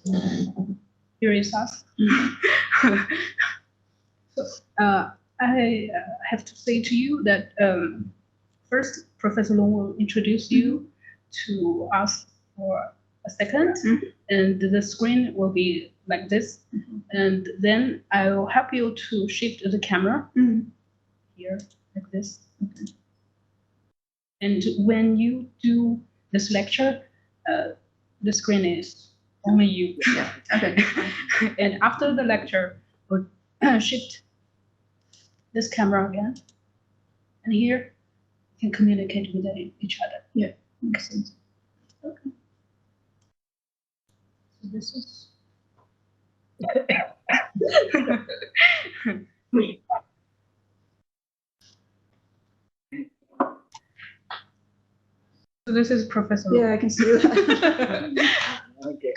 Here is us. So, I have to say to you that first, Professor Long will introduce you to us for a second, and the screen will be like this. And then I will help you to shift the camera here, like this. And when you do this lecture, the screen is only you. Yeah. Okay. And after the lecture, we'll shift this camera again. And here, you can communicate with each other. Yeah. Makes sense. Okay. So this is. So this is Professor. Yeah, I can see that. Okay.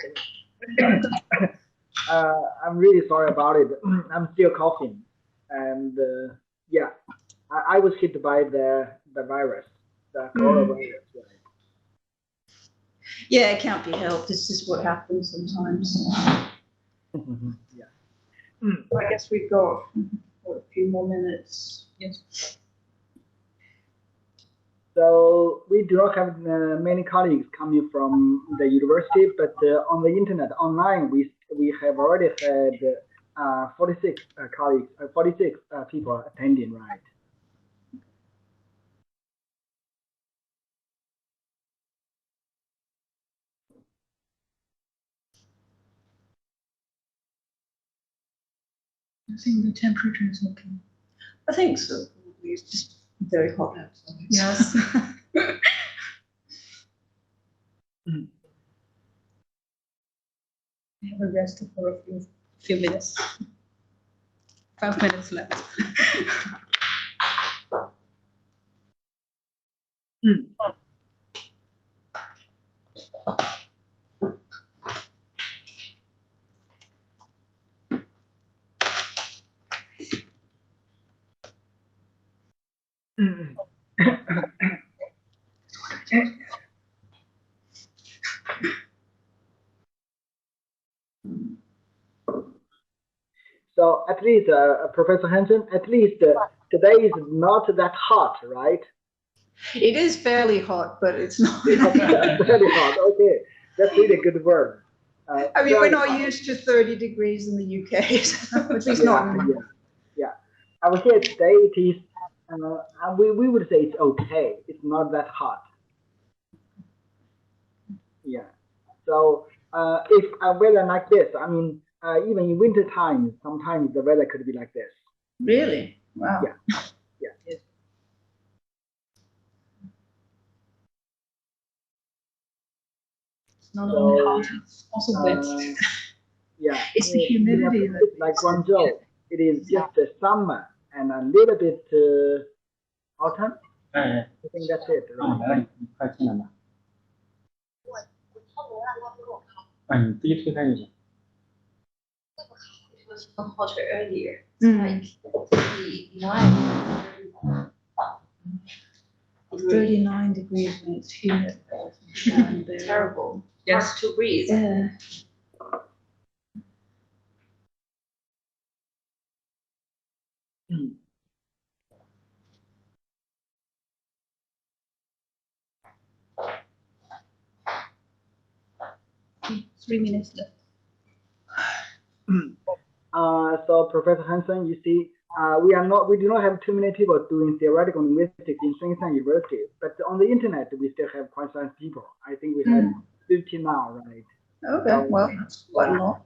I'm really sorry about it. I'm still coughing, and yeah, I was hit by the virus, the coronavirus. Right? Yeah, it can't be helped. It's just what happens sometimes. Yeah. I guess we've got a few more minutes. Yes. So we do not have many colleagues coming from the university, but on the internet, online, we have already had 46 colleagues, 46 people attending, right? I think the temperature is okay. I think so. It's just very hot outside. Yes. I have a rest for a few minutes. 5 minutes left. So at least, Professor Hansen, at least today is not that hot, right? It is fairly hot, but it's not. Very hot. Okay, that's really good word. I mean, we're not used to 30 degrees in the UK, so at least not. Yeah. Over here today it is. We would say it's okay. It's not that hot. Yeah. So if a weather like this, I mean, even in winter time, sometimes the weather could be like this. Really? Wow. Yeah. Yes. It's not only hot, it's also wet. Yeah. It's the humidity. It's like Guangzhou, it is just the summer and a little bit autumn. I think that's it. Right? 快进来吧。你第一推开就行。hotter earlier. Mm. Like 39 degrees when it's humid. terrible. Yes. Hard to breathe. Yeah. Mm. 3 minutes left. So Professor Hansen, you see, we do not have too many people doing theoretical linguistics in Shenzhen University, but on the internet we still have quite some people. I think we have 50 now, right? Okay, So, well, that's quite a lot.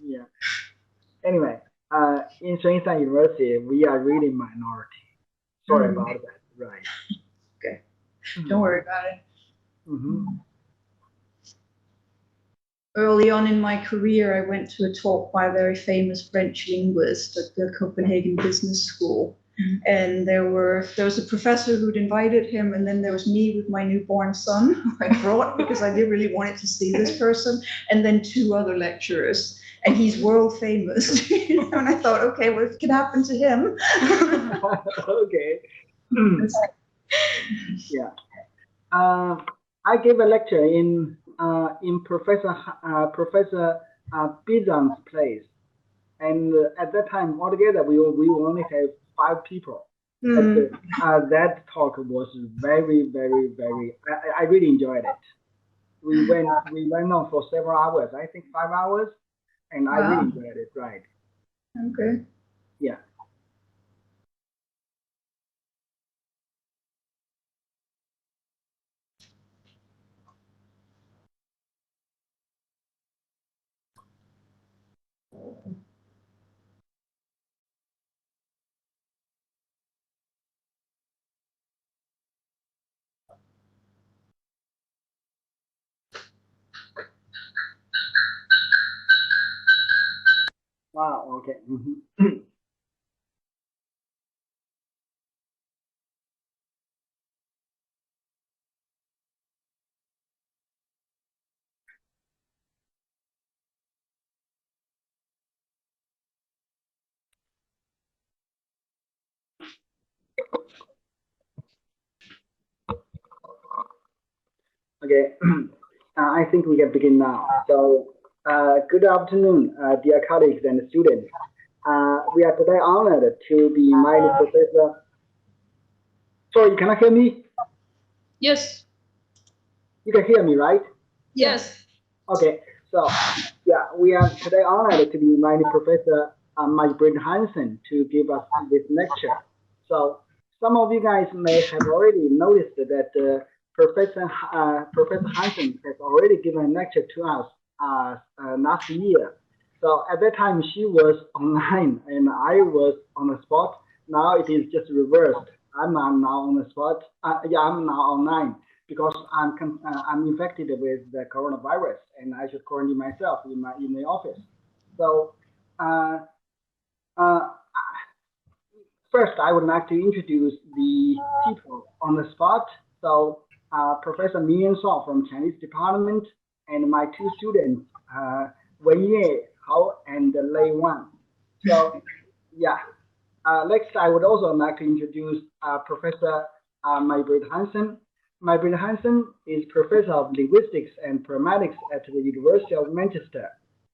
Yeah. Anyway, in Shenzhen University, we are really minority. Sorry about that, right? Okay. Don't worry about it. Early on in my career, I went to a talk by a very famous French linguist at the Copenhagen Business School. And there was a professor who'd invited him, and then there was me with my newborn son, who I brought because I did really wanted to see this person, and then 2 other lecturers. And he's world famous. And I thought, okay, well, it could happen to him. Okay. Yeah. I gave a lecture in in Professor Bizan's place, and at that time altogether we only have 5 people. But that talk was very, very, very. I really enjoyed it. We went on for several hours. I think 5 hours, and I really enjoyed it. Right. Okay. Yeah. Wow. Okay. Okay. I think we can begin now. So, good afternoon, dear colleagues and students. We are today honored to be invited Professor. Sorry, can I hear me? Yes. You can hear me, right? Yes. Okay. So, yeah, we are today honored to be invited Professor Mike Hansen to give us this lecture. So, some of you guys may have already noticed that Professor Hansen has already given a lecture to us last year. So at that time she was online and I was on the spot. Now it is just reversed. I'm now on the spot. Yeah, I'm now online because I'm infected with the coronavirus and I should quarantine myself in the office. So uh, first, I would like to introduce the people on the spot. So, Professor Mian Shaw from Chinese Department, and my 2 students, Wenye Hao and Lei Wan. So, yeah. Next, I would also like to introduce Professor Maybrit Hansen. Maybrit Hansen is Professor of Linguistics and Pragmatics at the University of Manchester.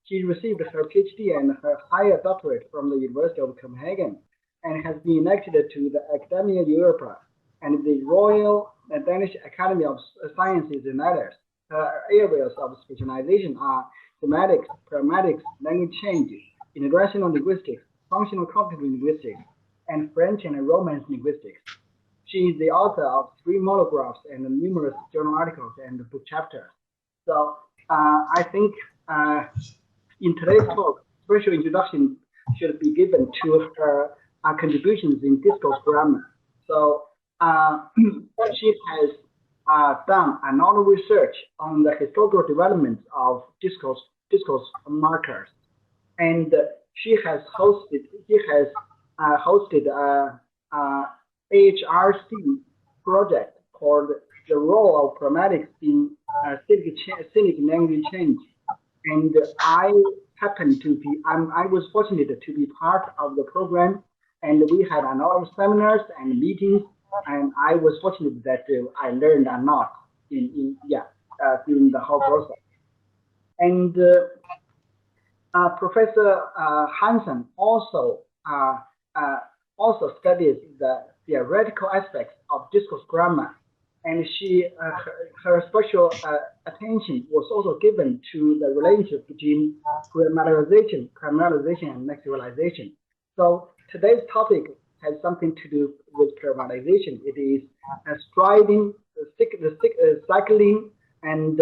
She received her PhD and her higher doctorate from the University of Copenhagen and has been elected to the Academia Europaea and the Royal Danish Academy of Sciences and Letters. Her areas of specialization are thematics, pragmatics, language change, international linguistics, functional cognitive linguistics, and French and Romance linguistics. She is the author of 3 monographs and numerous journal articles and book chapters. So I think in today's talk, special introduction should be given to her contributions in discourse grammar. So she has done a lot of research on the historical development of discourse markers, and she has hosted a AHRC project called "The Role of Pragmatics in Scenic Language Change," and I was fortunate to be part of the program, and we had a lot of seminars and meetings, and I was fortunate that I learned a lot during the whole process. And Professor Hansen also studies the theoretical aspects of discourse grammar, and her special attention was also given to the relationship between grammaticalization, and lexicalization. So today's topic has something to do with grammaticalization. It is striding, cycling, and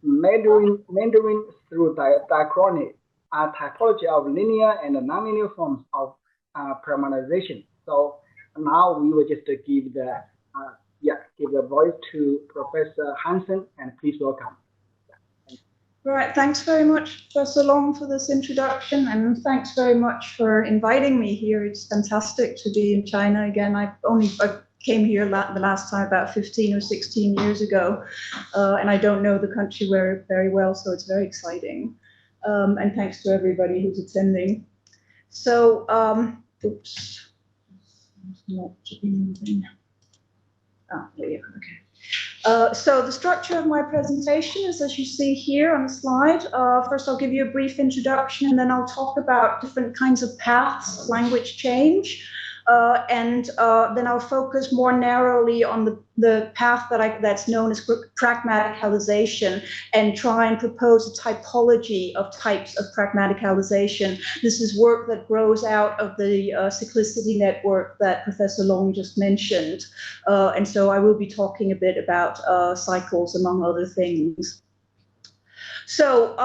meandering through diachrony, a typology of linear and nonlinear forms of parameterization. So now we will just give the voice to Professor Hansen, and please welcome. Right, thanks very much, Professor Long, for this introduction, and thanks very much for inviting me here. It's fantastic to be in China again. I came here the last time about 15 or 16 years ago, and I don't know the country very well, so it's very exciting. And thanks to everybody who's attending. So, oops, not okay. So the structure of my presentation is as you see here on the slide. First, I'll give you a brief introduction, and then I'll talk about different kinds of paths of language change. And then I'll focus more narrowly on the path that's known as pragmaticalization and try and propose a typology of types of pragmaticalization. This is work that grows out of the cyclicity network that Professor Long just mentioned. And so I will be talking a bit about cycles, among other things. So,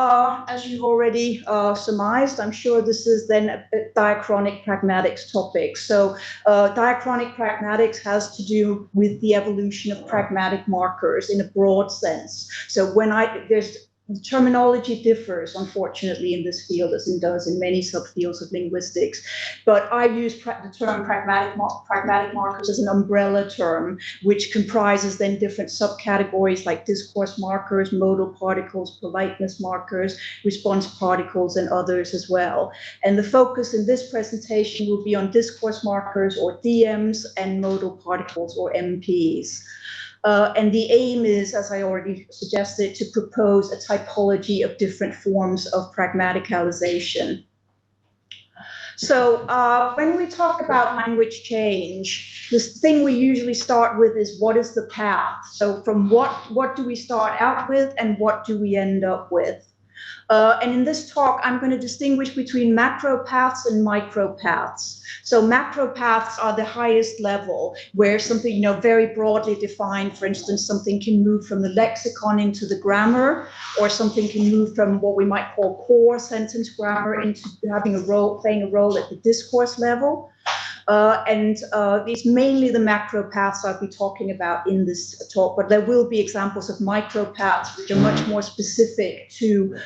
as you've already surmised, I'm sure this is then a diachronic pragmatics topic. So, diachronic pragmatics has to do with the evolution of pragmatic markers in a broad sense. So, the terminology differs, unfortunately, in this field as it does in many subfields of linguistics. But I use the term pragmatic markers as an umbrella term, which comprises then different subcategories like discourse markers, modal particles, politeness markers, response particles, and others as well. And the focus in this presentation will be on discourse markers, or DMs, and modal particles, or MPs. And the aim is, as I already suggested, to propose a typology of different forms of pragmaticalization. So when we talk about language change, this thing we usually start with is what is the path? So from what do we start out with and what do we end up with? And in this talk, I'm going to distinguish between macro paths and micro paths. So macro paths are the highest level, where something, very broadly defined, for instance, something can move from the lexicon into the grammar, or something can move from what we might call core sentence grammar into having playing a role at the discourse level. It's mainly the macro paths I'll be talking about in this talk, but there will be examples of micro paths which are much more specific to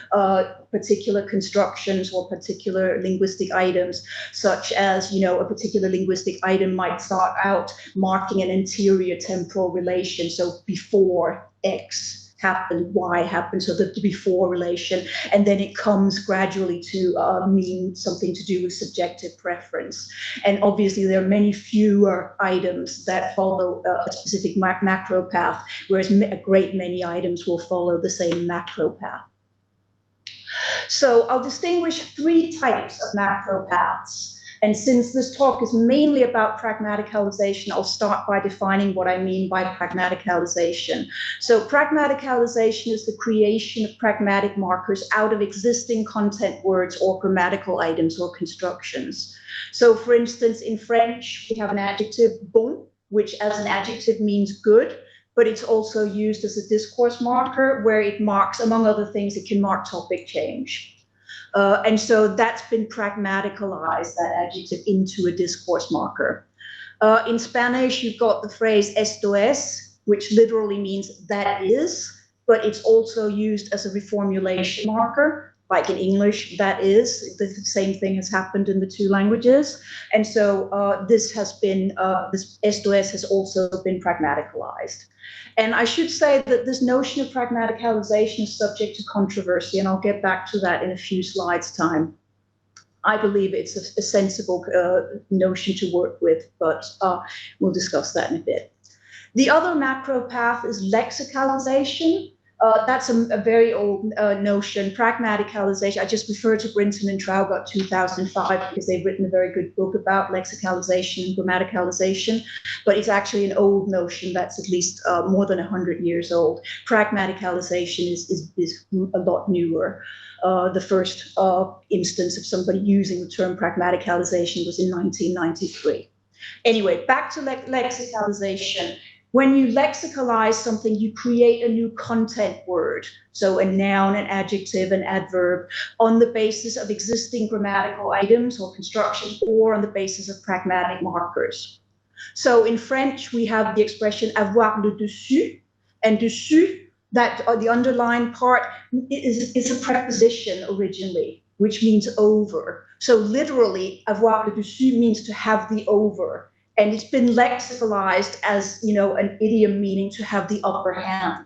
particular constructions or particular linguistic items, such as, a particular linguistic item might start out marking an anterior temporal relation, so before X happened, Y happened, so the before relation, and then it comes gradually to mean something to do with subjective preference. And obviously there are many fewer items that follow a specific macro path, whereas a great many items will follow the same macro path. So I'll distinguish three types of macro paths. And since this talk is mainly about pragmaticalization, I'll start by defining what I mean by pragmaticalization. So pragmaticalization is the creation of pragmatic markers out of existing content words or grammatical items or constructions. So for instance, in French, we have an adjective bon, which as an adjective means good, but it's also used as a discourse marker where it marks, among other things, it can mark topic change. And so that's been pragmaticalized, that adjective, into a discourse marker. In Spanish, you've got the phrase esto es, which literally means that is, but it's also used as a reformulation marker. Like in English, that is, the same thing has happened in the two languages. And so this esto es has also been pragmaticalized. And I should say that this notion of pragmaticalization is subject to controversy, and I'll get back to that in a few slides' time. I believe it's a sensible notion to work with, but we'll discuss that in a bit. The other macro path is lexicalization. That's a very old notion, pragmaticalization. I just refer to Brinton and Traugott 2005 because they've written a very good book about lexicalization and grammaticalization, but it's actually an old notion that's at least more than 100 years old. Pragmaticalization is a lot newer. The first instance of somebody using the term pragmaticalization was in 1993. Anyway, back to lexicalization. When you lexicalize something, you create a new content word. So a noun, an adjective, an adverb, on the basis of existing grammatical items or constructions, or on the basis of pragmatic markers. So in French, we have the expression avoir le dessus, and dessus, that the underlined part is a preposition originally, which means over. So literally, avoir le dessus means to have the over. And it's been lexicalized as, an idiom meaning to have the upper hand.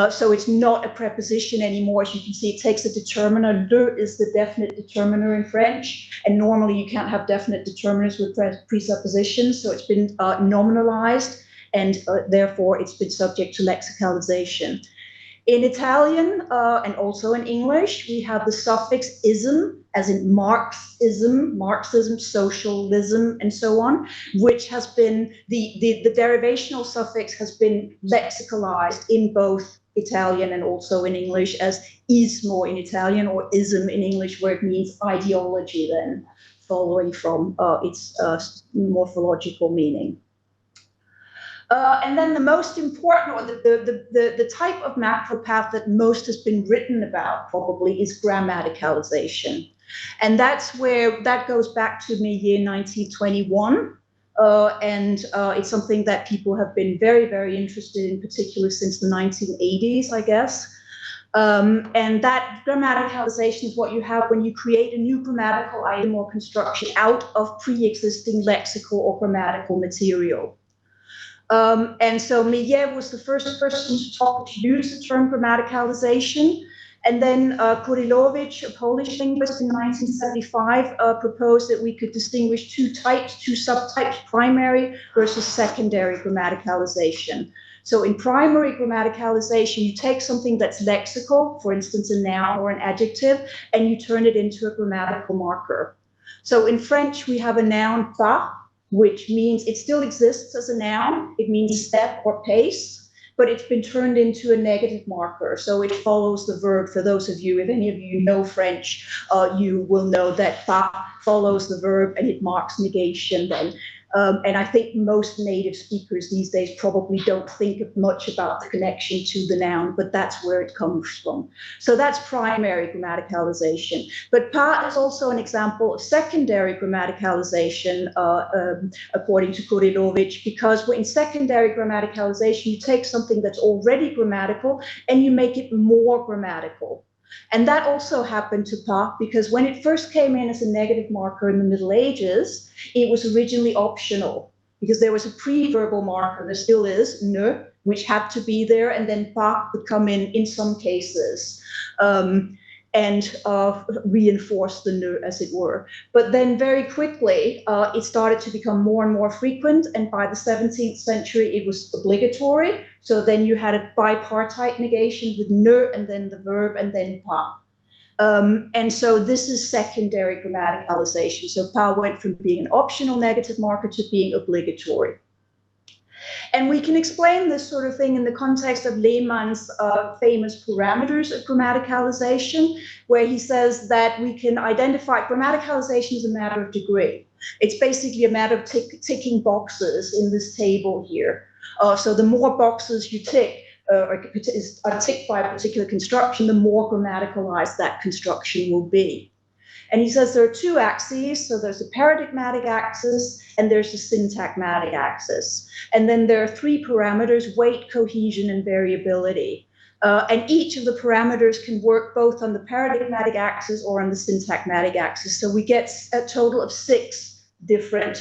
So it's not a preposition anymore. As you can see, it takes a determiner. Le is the definite determiner in French. And normally you can't have definite determiners with presuppositions. So it's been nominalized. and therefore it's been subject to lexicalization. In Italian and also in English, we have the suffix ism, as in Marxism, socialism, and so on, which has been, the derivational suffix has been lexicalized in both Italian and also in English as ismo in Italian or ism in English, where it means ideology then, following from its morphological meaning. And then the most important, or the type of macropath that most has been written about probably is grammaticalization. And that's where, that goes back to Millet 1921. And it's something that people have been very, very interested in, particularly since the 1980s, I guess. And that grammaticalization is what you have when you create a new grammatical item or construction out of pre-existing lexical or grammatical material. And so Millet was the first person to use the term grammaticalization. And then Kurylovich, a Polish linguist in 1975, proposed that we could distinguish two subtypes, primary versus secondary grammaticalization. So in primary grammaticalization, you take something that's lexical, for instance, a noun or an adjective, and you turn it into a grammatical marker. So in French, we have a noun pas, which means it still exists as a noun. It means step or pace, but it's been turned into a negative marker. So it follows the verb. For those of you, if any of you know French, you will know that pas follows the verb and it marks negation then. And I think most native speakers these days probably don't think much about the connection to the noun, but that's where it comes from. So that's primary grammaticalization. But pas is also an example of secondary grammaticalization, according to Kurylovich, because in secondary grammaticalization, you take something that's already grammatical and you make it more grammatical. And that also happened to pas, because when it first came in as a negative marker in the Middle Ages, it was originally optional, because there was a pre-verbal marker, there still is, ne, which had to be there, and then pas would come in some cases, and reinforce the ne, as it were. But then very quickly, it started to become more and more frequent, and by the 17th century, it was obligatory. So then you had a bipartite negation with ne, and then the verb, and then pas. And so this is secondary grammaticalization. So pas went from being an optional negative marker to being obligatory. And we can explain this sort of thing in the context of Lehmann's famous parameters of grammaticalization, where he says that we can identify grammaticalization as a matter of degree. It's basically a matter of ticking boxes in this table here. So the more boxes you tick, are ticked by a particular construction, the more grammaticalized that construction will be. And he says there are two axes. So there's a paradigmatic axis and there's a syntagmatic axis. And then there are three parameters: weight, cohesion, and variability. And each of the parameters can work both on the paradigmatic axis or on the syntagmatic axis. So we get a total of 6 different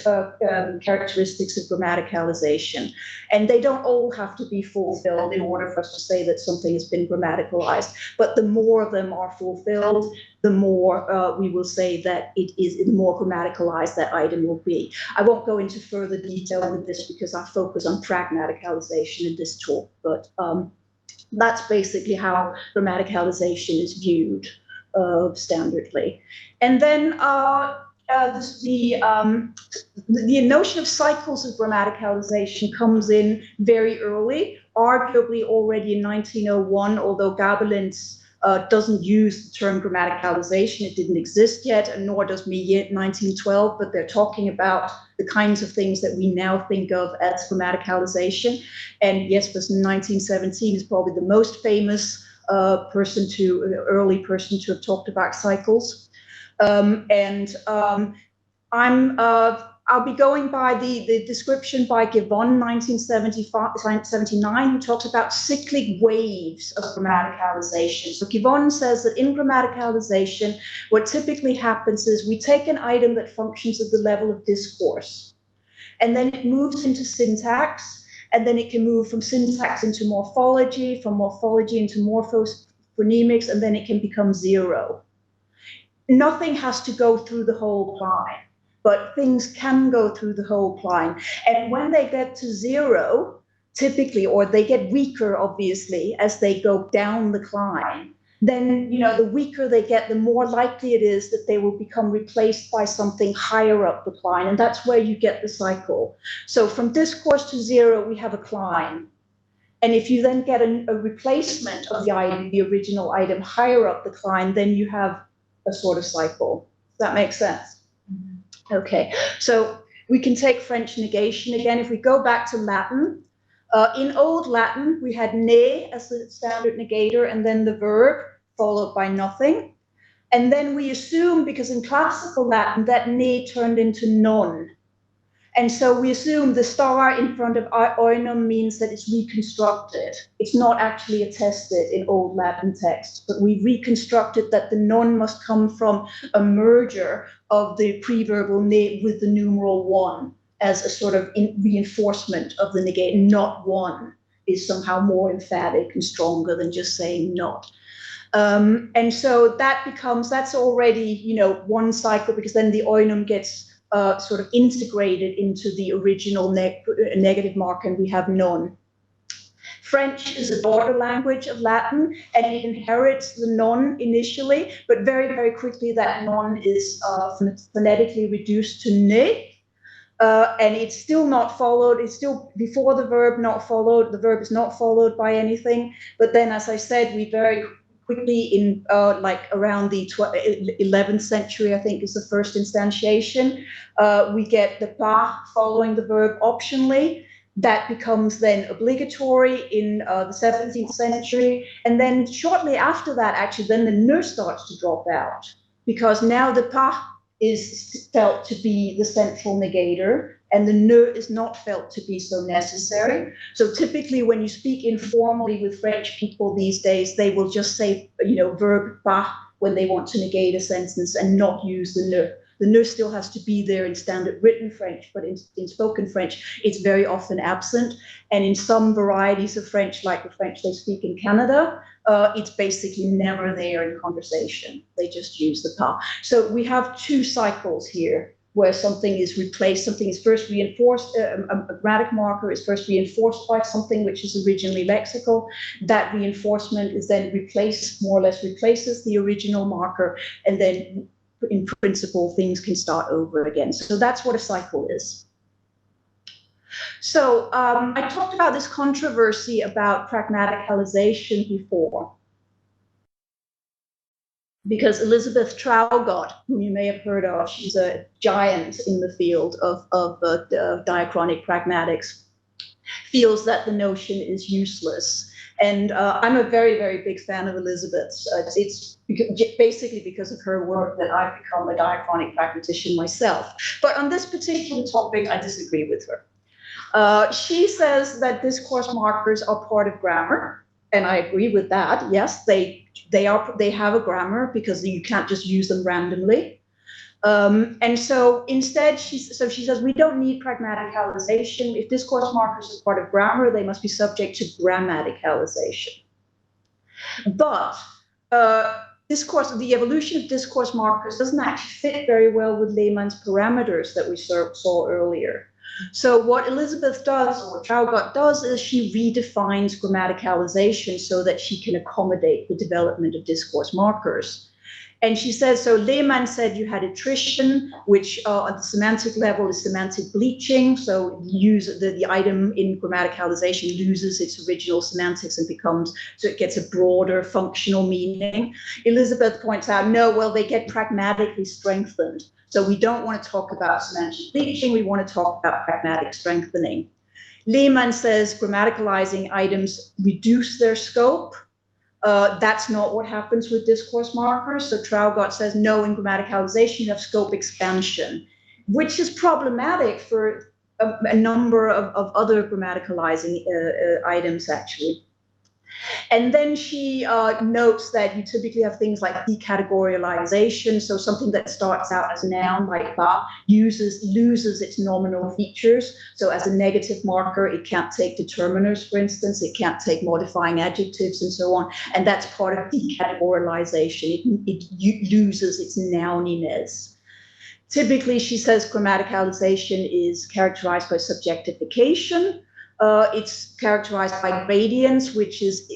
characteristics of grammaticalization. And they don't all have to be fulfilled in order for us to say that something has been grammaticalized. But the more of them are fulfilled, the more we will say that it is, the more grammaticalized that item will be. I won't go into further detail with this because I focus on pragmaticalization in this talk, but that's basically how grammaticalization is viewed standardly. And then the notion of cycles of grammaticalization comes in very early, arguably already in 1901, although Gabelins doesn't use the term grammaticalization. It didn't exist yet, and nor does Millet in 1912, but they're talking about the kinds of things that we now think of as grammaticalization. And Jespers in 1917 is probably the most famous early person to have talked about cycles. I'll be going by the description by Givon, 1979, who talks about cyclic waves of grammaticalization. So Givon says that in grammaticalization, what typically happens is we take an item that functions at the level of discourse, and then it moves into syntax, and then it can move from syntax into morphology, from morphology into morphophonemics, and then it can become zero. Nothing has to go through the whole line, but things can go through the whole line. And when they get to zero, typically, or they get weaker, obviously, as they go down the climb, then, the weaker they get, the more likely it is that they will become replaced by something higher up the climb. And that's where you get the cycle. So from discourse to zero, we have a climb. And if you then get a replacement of the item, the original item, higher up the climb, then you have a sort of cycle. Does that make sense? Mm-hmm. Okay, so we can take French negation again. If we go back to Latin, in Old Latin, we had ne as the standard negator, and then the verb followed by nothing. And then we assume, because in classical Latin, that ne turned into non. And so we assume the star in front of oinum means that it's reconstructed. It's not actually attested in Old Latin texts, but we reconstructed that the non must come from a merger of the preverbal ne with the numeral one as a sort of reinforcement of the negate. Not one is somehow more emphatic and stronger than just saying not. And so that's already, one cycle, because then the oinum gets sort of integrated into the original negative mark, and we have non. French is a daughter language of Latin, and it inherits the non initially, but very, very quickly that non is phonetically reduced to ne. And it's still not followed. It's still before the verb, not followed. The verb is not followed by anything. But then, as I said, we very quickly in like around the 11th century, I think, is the first instantiation. We get the pas following the verb optionally. That becomes then obligatory in the 17th century. And then shortly after that, actually, then the ne starts to drop out, because now the pas is felt to be the central negator, and the ne is not felt to be so necessary. So typically when you speak informally with French people these days, they will just say, verb pas when they want to negate a sentence and not use the ne. The ne still has to be there in standard written French, but in spoken French, it's very often absent. And in some varieties of French, like the French they speak in Canada, it's basically never there in conversation. They just use the pas. So we have two cycles here where something is replaced, something is first reinforced, a grammatic marker is first reinforced by something which is originally lexical. That reinforcement is then replaced, more or less replaces the original marker, and then in principle, things can start over again. So that's what a cycle is. So I talked about this controversy about pragmaticalization before, because Elizabeth Traugott, whom you may have heard of, she's a giant in the field of diachronic pragmatics, feels that the notion is useless. And I'm a very, very big fan of Elizabeth's. It's basically because of her work that I've become a diachronic pragmatician myself. But on this particular topic, I disagree with her. She says that discourse markers are part of grammar, and I agree with that. Yes, they have a grammar, because you can't just use them randomly. And so instead, she says we don't need pragmaticalization. If discourse markers are part of grammar, they must be subject to grammaticalization. But the evolution of discourse markers doesn't actually fit very well with Lehmann's parameters that we saw earlier. So what Elizabeth does, or what Traugott does, is she redefines grammaticalization so that she can accommodate the development of discourse markers. And she says, so Lehmann said you had attrition, which at the semantic level is semantic bleaching. So the item in grammaticalization loses its original semantics and so it gets a broader functional meaning. Elizabeth points out, no, well, they get pragmatically strengthened. So we don't want to talk about semantic bleaching, we want to talk about pragmatic strengthening. Lehmann says grammaticalizing items reduce their scope. That's not what happens with discourse markers. So Traugott says, no, in grammaticalization, you have scope expansion, which is problematic for a number of other grammaticalizing items, actually. And then she notes that you typically have things like decategorialization. So something that starts out as a noun, like ba, loses its nominal features. So as a negative marker, it can't take determiners, for instance. It can't take modifying adjectives and so on. And that's part of decategorialization. It loses its nouniness. Typically, she says grammaticalization is characterized by subjectification. It's characterized by gradients, which is,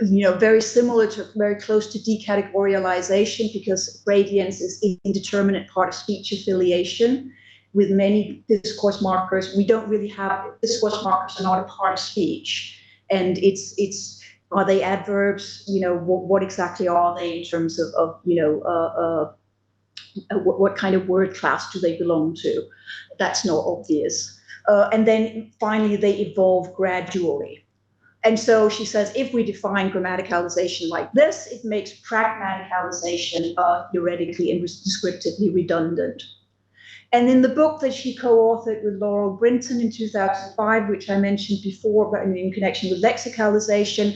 very similar to, very close to decategorialization, because gradients is an indeterminate part of speech affiliation. With many discourse markers, we don't really have, discourse markers are not a part of speech. And are they adverbs? What exactly are they in terms of what kind of word class do they belong to? That's not obvious. And then finally, they evolve gradually. And so she says, if we define grammaticalization like this, it makes pragmaticalization theoretically and descriptively redundant. And in the book that she co-authored with Laurel Brinton in 2005, which I mentioned before, but in connection with lexicalization,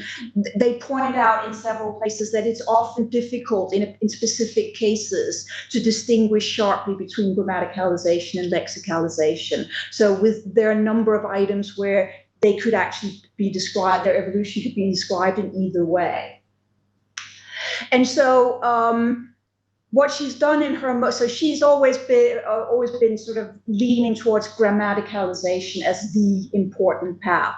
they pointed out in several places that it's often difficult in specific cases to distinguish sharply between grammaticalization and lexicalization. So there are a number of items where they could actually be described, their evolution could be described in either way. And so, what she's done in her, so she's always been sort of leaning towards grammaticalization as the important path.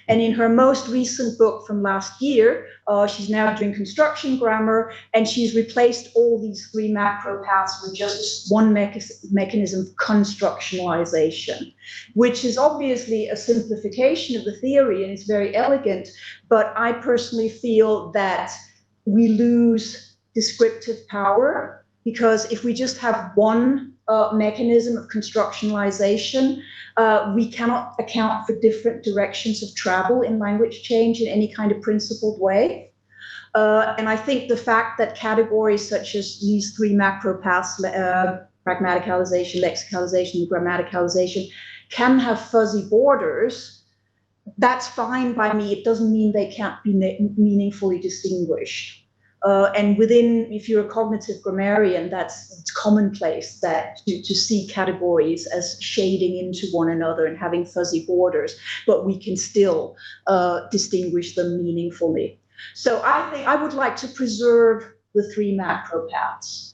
And in her most recent book from last year, she's now doing construction grammar, and she's replaced all these three macro paths with just one mechanism of constructionalization, which is obviously a simplification of the theory, and it's very elegant, but I personally feel that we lose descriptive power, because if we just have one mechanism of constructionalization, we cannot account for different directions of travel in language change in any kind of principled way. And I think the fact that categories such as these three macro paths, pragmaticalization, lexicalization, and grammaticalization, can have fuzzy borders, that's fine by me. It doesn't mean they can't be meaningfully distinguished. And if you're a cognitive grammarian, it's commonplace that to see categories as shading into one another and having fuzzy borders, but we can still distinguish them meaningfully. So I think I would like to preserve the three macro paths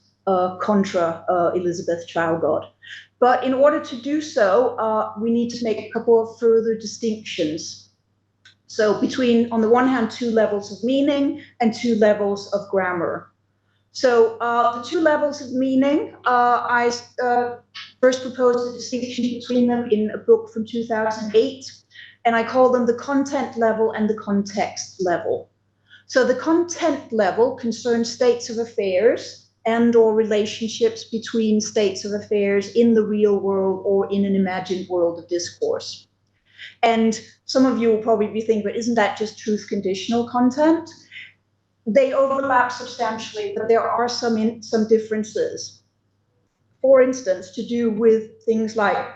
contra Elizabeth Traugott. But in order to do so, we need to make a couple of further distinctions. So between, on the one hand, two levels of meaning and two levels of grammar. So the two levels of meaning, I first proposed a distinction between them in a book from 2008, and I call them the content level and the context level. So the content level concerns states of affairs and/or relationships between states of affairs in the real world or in an imagined world of discourse. And some of you will probably be thinking, but isn't that just truth conditional content? They overlap substantially, but there are some differences. For instance, to do with things like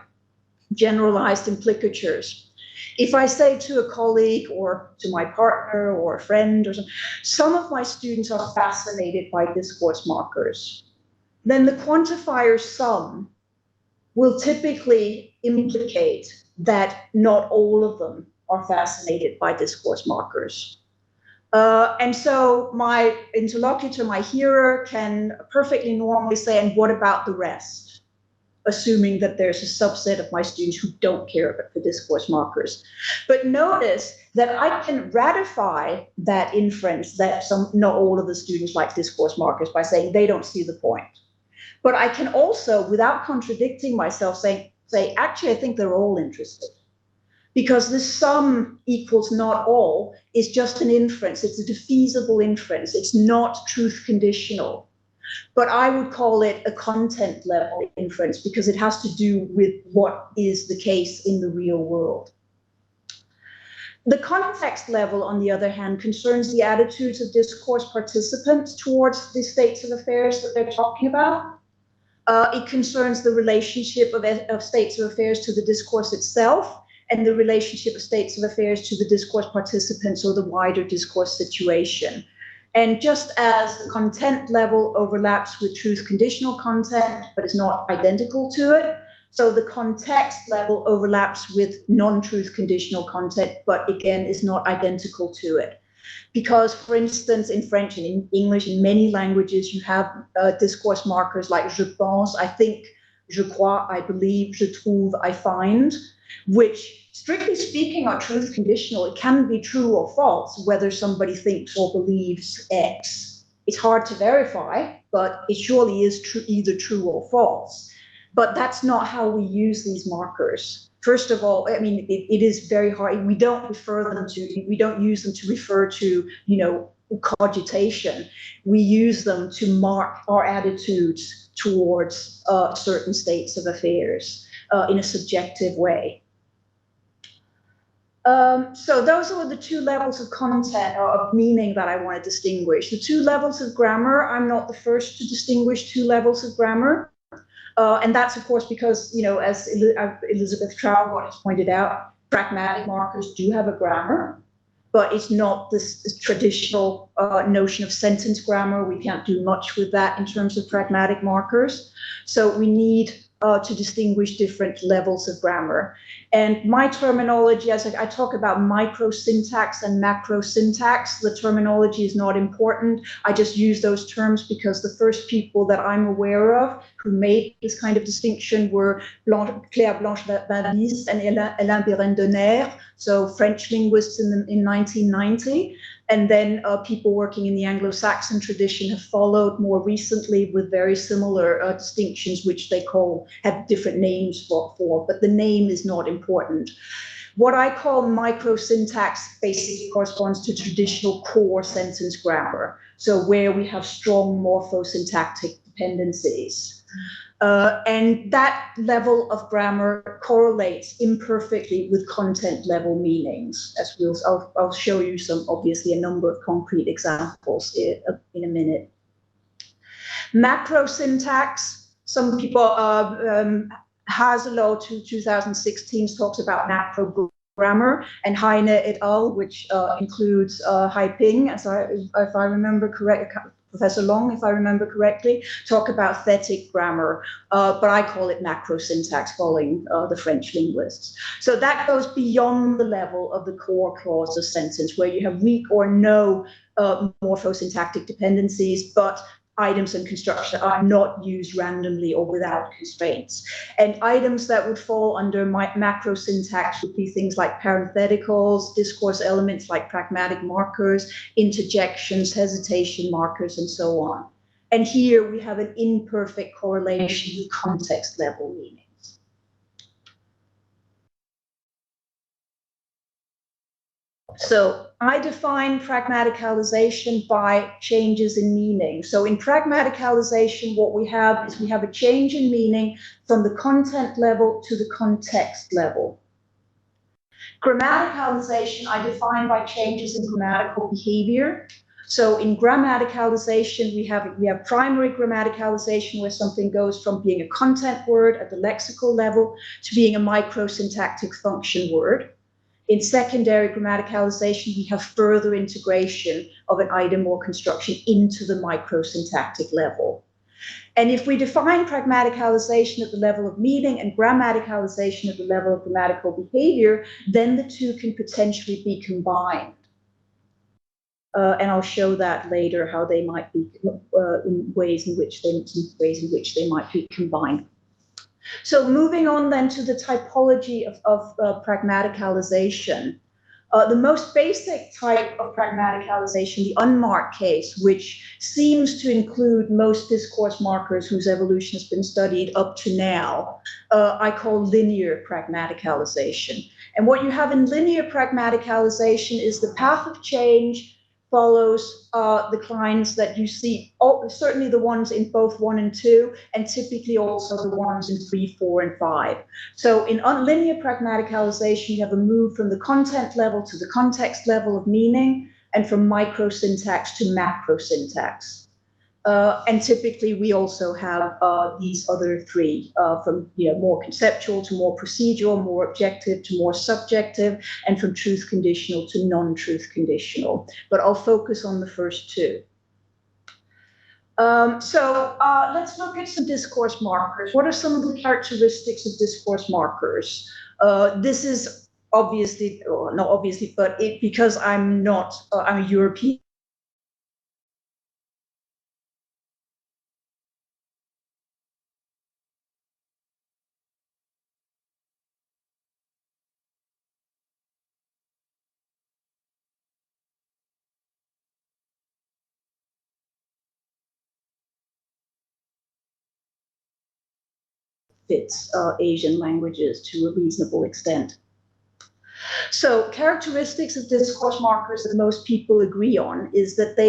generalized implicatures. If I say to a colleague or to my partner or a friend or some of my students are fascinated by discourse markers, then the quantifier some will typically implicate that not all of them are fascinated by discourse markers. And so my interlocutor, my hearer, can perfectly normally say, and what about the rest? Assuming that there's a subset of my students who don't care for discourse markers. But notice that I can ratify that inference that not all of the students like discourse markers by saying they don't see the point. But I can also, without contradicting myself, say, actually, I think they're all interested. Because this sum equals not all is just an inference. It's a defeasible inference. It's not truth conditional. But I would call it a content level inference because it has to do with what is the case in the real world. The context level, on the other hand, concerns the attitudes of discourse participants towards the states of affairs that they're talking about. It concerns the relationship of states of affairs to the discourse itself and the relationship of states of affairs to the discourse participants or the wider discourse situation. And just as the content level overlaps with truth conditional content, but is not identical to it, so the context level overlaps with non-truth conditional content, but again is not identical to it. Because, for instance, in French and in English, in many languages, you have discourse markers like je pense, I think, je crois, I believe, je trouve, I find. which, strictly speaking, are truth conditional. It can be true or false whether somebody thinks or believes X. It's hard to verify, but it surely is either true or false. But that's not how we use these markers. First of all, I mean, it is very hard. We don't use them to refer to, cogitation. We use them to mark our attitudes towards certain states of affairs in a subjective way. So those are the two levels of content or of meaning that I want to distinguish. The two levels of grammar, I'm not the first to distinguish two levels of grammar. And that's, of course, because, as Elizabeth Traugott has pointed out, pragmatic markers do have a grammar, but it's not this traditional notion of sentence grammar. We can't do much with that in terms of pragmatic markers. So we need to distinguish different levels of grammar. And my terminology, as I talk about micro-syntax and macro-syntax, the terminology is not important. I just use those terms because the first people that I'm aware of who made this kind of distinction were Claire Blanche-Baptiste and Alain Biren-Donner, so French linguists in 1990. And then people working in the Anglo-Saxon tradition have followed more recently with very similar distinctions, which they have different names for, but the name is not important. What I call micro-syntax basically corresponds to traditional core sentence grammar, so where we have strong morphosyntactic dependencies. And that level of grammar correlates imperfectly with content level meanings, as I'll show you obviously a number of concrete examples in a minute. Macro syntax, some people, Haselow 2016 talks about macro grammar, and Heine et al., which includes Haiping, if I remember correctly, Professor Long, if I remember correctly, talk about thetic grammar, but I call it macro syntax, following the French linguists. So that goes beyond the level of the core clause of sentence, where you have weak or no morphosyntactic dependencies, but items and construction are not used randomly or without constraints. And items that would fall under macro syntax would be things like parentheticals, discourse elements like pragmatic markers, interjections, hesitation markers, and so on. And here we have an imperfect correlation with context level meanings. So I define pragmaticalization by changes in meaning. So in pragmaticalization, what we have is we have a change in meaning from the content level to the context level. Grammaticalization I define by changes in grammatical behavior. So in grammaticalization, we have primary grammaticalization, where something goes from being a content word at the lexical level to being a microsyntactic function word. In secondary grammaticalization, we have further integration of an item or construction into the microsyntactic level. And if we define pragmaticalization at the level of meaning and grammaticalization at the level of grammatical behavior, then the two can potentially be combined. And I'll show that later, how they might be in ways in which they might be combined. So moving on then to the typology of pragmaticalization. The most basic type of pragmaticalization, the unmarked case, which seems to include most discourse markers whose evolution has been studied up to now, I call linear pragmaticalization. And what you have in linear pragmaticalization is the path of change follows the clines that you see, certainly the ones in both 1 and 2, and typically also the ones in 3, 4, and 5. So in linear pragmaticalization, you have a move from the content level to the context level of meaning, and from microsyntax to macrosyntax. And typically, we also have these other three, from more conceptual to more procedural, more objective to more subjective, and from truth conditional to non-truth conditional. But I'll focus on the first two. So let's look at some discourse markers. What are some of the characteristics of discourse markers? This is obviously, or not obviously, but because I'm a European fits Asian languages to a reasonable extent. So characteristics of discourse markers that most people agree on is that they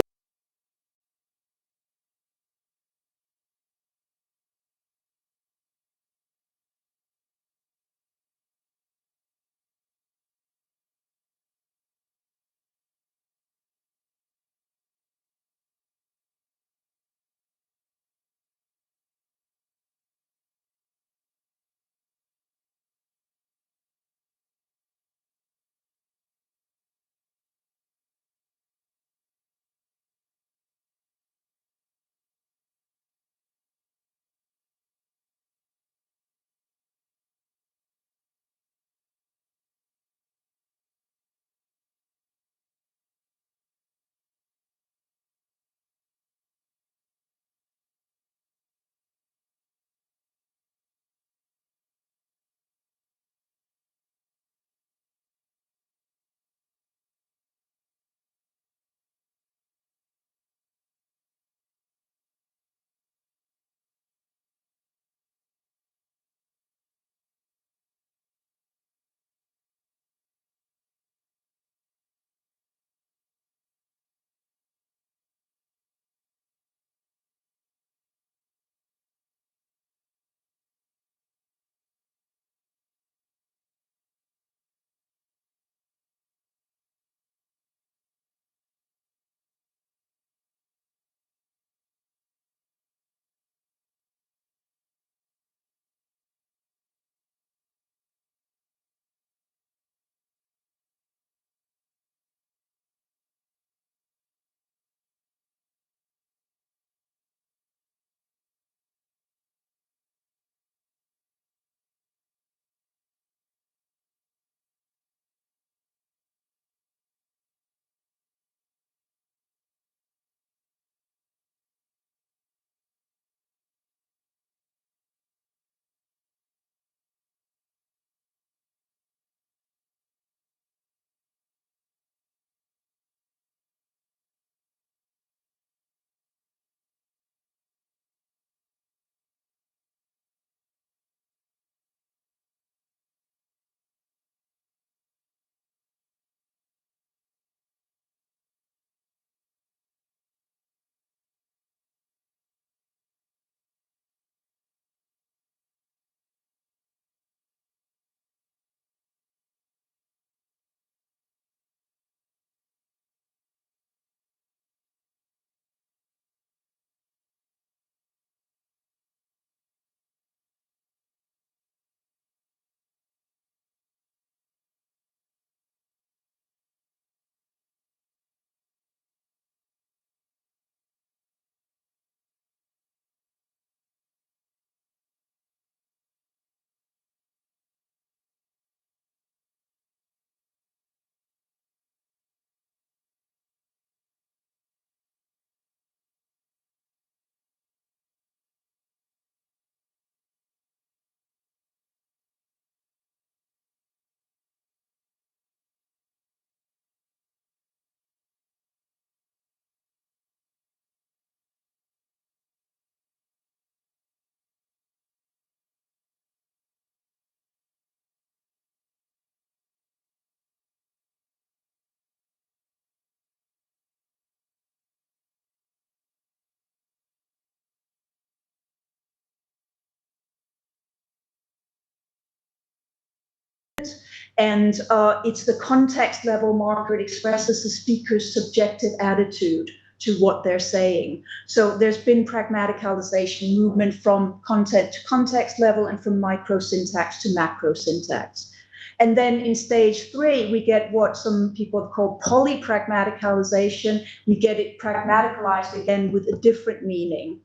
and it's the context level marker. It expresses the speaker's subjective attitude to what they're saying. So there's been pragmaticalization movement from content to context level and from microsyntax to macrosyntax. And then in stage 3, we get what some people have called polypragmaticalization. We get it pragmaticalized again with a different meaning.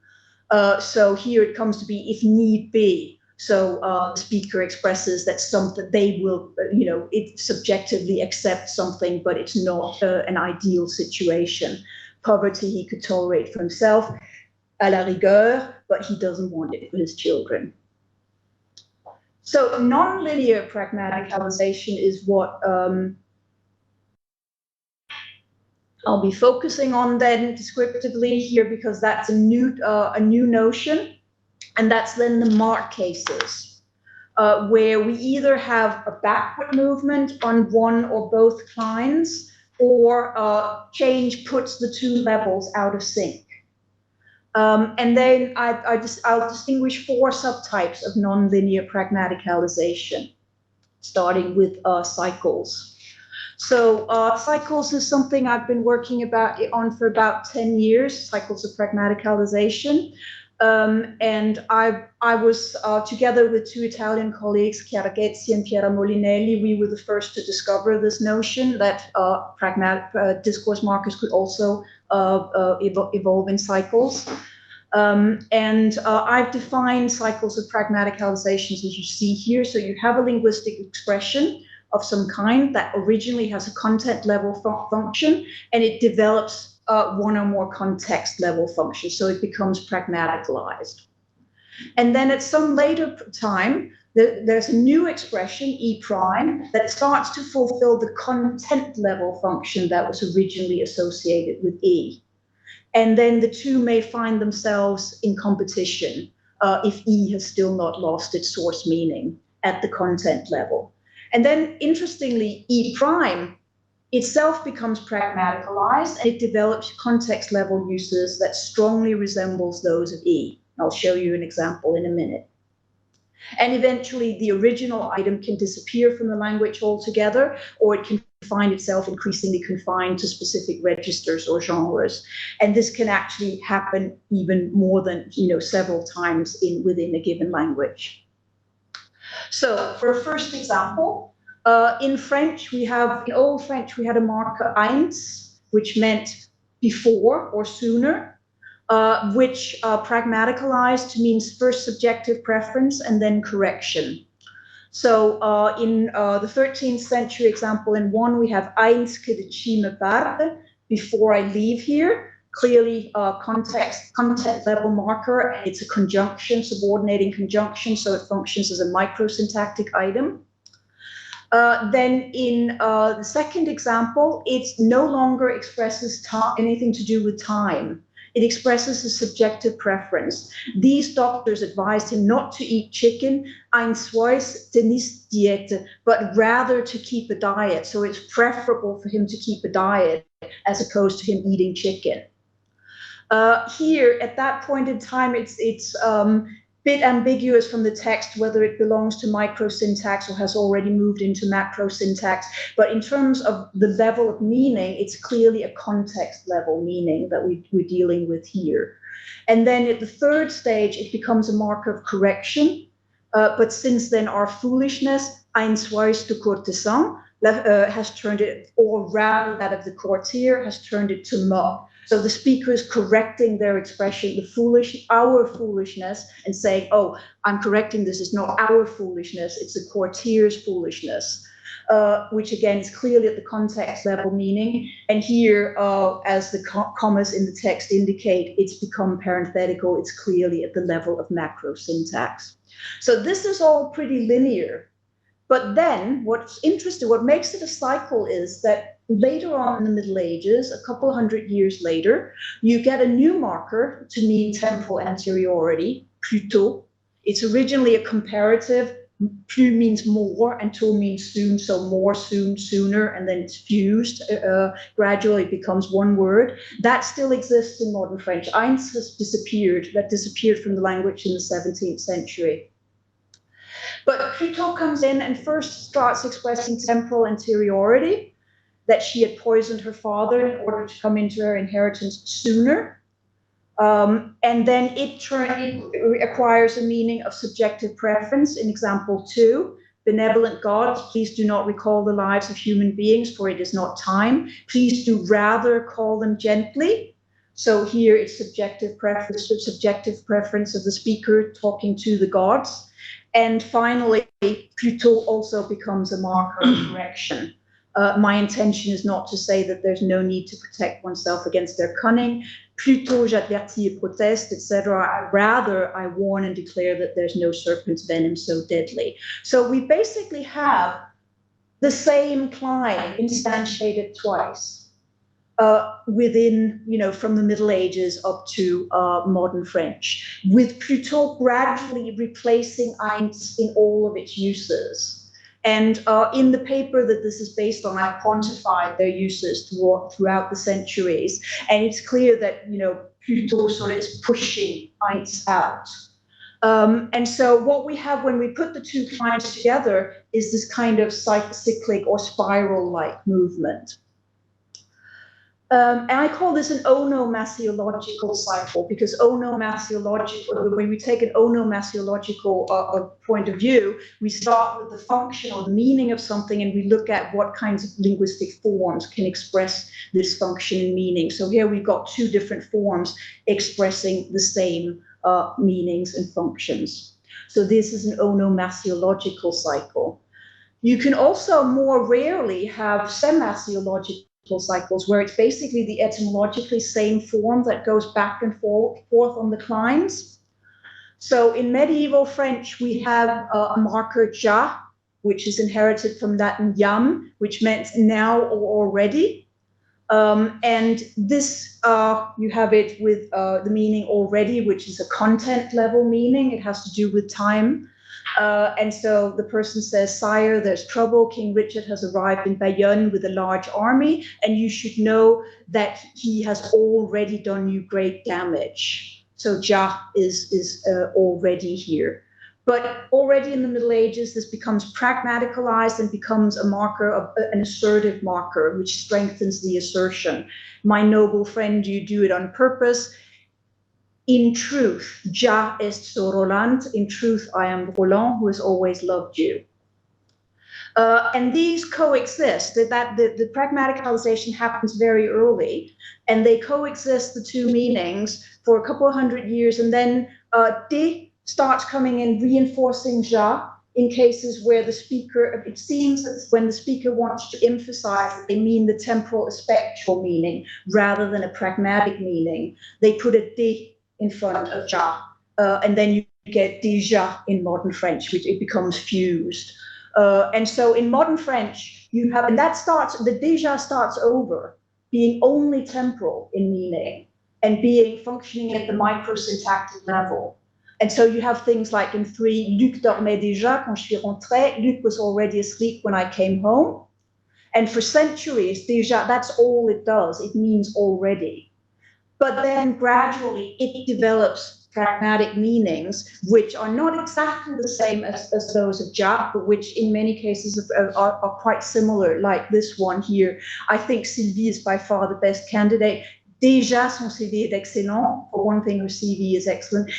So here it comes to be if need be. So the speaker expresses that something they will, it subjectively accept something, but it's not an ideal situation. Poverty he could tolerate for himself, à la rigueur, but he doesn't want it for his children. So nonlinear pragmaticalization is what I'll be focusing on then descriptively here, because that's a new notion. And that's then the mark cases, where we either have a backward movement on one or both clines, or change puts the two levels out of sync. And then I'll distinguish 4 subtypes of nonlinear pragmaticalization, starting with cycles. So cycles is something I've been working on for about 10 years, cycles of pragmaticalization. And I was together with 2 Italian colleagues, Chiaraghezzi and Piera Molinelli. We were the first to discover this notion that pragmatic discourse markers could also evolve in cycles. And I've defined cycles of pragmaticalizations as you see here. So you have a linguistic expression of some kind that originally has a content level function, and it develops one or more context level functions, so it becomes pragmaticalized. And then at some later time, there's a new expression, E prime, that starts to fulfill the content level function that was originally associated with E. And then the two may find themselves in competition if E has still not lost its source meaning at the content level. And then, interestingly, E prime itself becomes pragmaticalized, and it develops context level uses that strongly resembles those of E. I'll show you an example in a minute. And eventually the original item can disappear from the language altogether, or it can find itself increasingly confined to specific registers or genres. And this can actually happen even more than, several times within a given language. So for a first example, in French, in Old French, we had a marker eins, which meant before or sooner, which pragmaticalized means first subjective preference and then correction. So in the 13th century example in 1, we have eins que de chi me parte, before I leave here. Clearly content level marker, and it's a conjunction, subordinating conjunction, so it functions as a microsyntactic item. Then in the second example, it no longer expresses anything to do with time. It expresses a subjective preference. These doctors advised him not to eat chicken, ein Swiss tennis diet, but rather to keep a diet. So it's preferable for him to keep a diet as opposed to him eating chicken. Here, at that point in time, it's bit ambiguous from the text whether it belongs to microsyntax or has already moved into macrosyntax. But in terms of the level of meaning, it's clearly a context level meaning that we're dealing with here. And then at the third stage, it becomes a marker of correction. But since then, our foolishness, ein Swiss de courtisan, has turned it, or rather that of the courtier, has turned it to me. So the speaker is correcting their expression, our foolishness, and saying, oh, I'm correcting this, it's not our foolishness, it's the courtier's foolishness, which again is clearly at the context level meaning. And here, as the commas in the text indicate, it's become parenthetical, it's clearly at the level of macro syntax. So this is all pretty linear. But then what's interesting, what makes it a cycle is that later on in the Middle Ages, a couple hundred years later, you get a new marker to mean temporal anteriority, plutôt. It's originally a comparative. Plus means more and tôt means soon, so more, soon, sooner, and then it's fused. Gradually it becomes one word. That still exists in modern French. Eins has disappeared. That disappeared from the language in the 17th century. But plutôt comes in and first starts expressing temporal anteriority, that she had poisoned her father in order to come into her inheritance sooner. And then it acquires a meaning of subjective preference in example 2. Benevolent God, please do not recall the lives of human beings, for it is not time. Please do rather call them gently. So here it's subjective preference of the speaker talking to the gods. And finally, plutôt also becomes a marker of correction. My intention is not to say that there's no need to protect oneself against their cunning. Plutôt j'avertis et proteste, etc. Rather, I warn and declare that there's no serpent's venom so deadly. So we basically have the same cline instantiated twice. within, from the Middle Ages up to modern French, with plutôt gradually replacing eins in all of its uses. And in the paper that this is based on, I quantified their uses throughout the centuries. And it's clear that, plutôt sort of is pushing eins out. And so what we have when we put the two climes together is this kind of cyclic or spiral-like movement. And I call this an onomasiological cycle, because when we take an onomasiological point of view, we start with the function or the meaning of something, and we look at what kinds of linguistic forms can express this function and meaning. So here we've got two different forms expressing the same meanings and functions. So this is an onomasiological cycle. You can also more rarely have semasiological cycles, where it's basically the etymologically same form that goes back and forth on the climes. So in medieval French, we have a marker ja, which is inherited from Latin jam, which meant now or already. And this, you have it with the meaning already, which is a content level meaning. It has to do with time. And so the person says, "Sire, there's trouble. King Richard has arrived in Bayonne with a large army, and you should know that he has already done you great damage." So ja is already here. But already in the Middle Ages, this becomes pragmaticalized and becomes a marker, an assertive marker, which strengthens the assertion. "My noble friend, you do it on purpose. In truth, ja est so Roland. In truth, I am Roland, who has always loved you." And these coexist. The pragmaticalization happens very early, and they coexist, the two meanings, for a couple of hundred years, and then de starts coming in, reinforcing ja in cases where the speaker, it seems that when the speaker wants to emphasize that they mean the temporal spectral meaning rather than a pragmatic meaning, they put a de in front of ja, and then you get déjà in modern French, which it becomes fused. And so in modern French, you have, and that starts, the déjà starts over being only temporal in meaning and being functioning at the microsyntactic level. And so you have things like in 3, Luc dormait déjà quand je suis rentré. Luc was already asleep when I came home. And for centuries, déjà, that's all it does. It means already. But then gradually it develops pragmatic meanings, which are not exactly the same as those of ja, but which in many cases are quite similar, like this one here. I think Sylvie is by far the best candidate. Déjà, son CV est excellent. For one thing, her CV is excellent.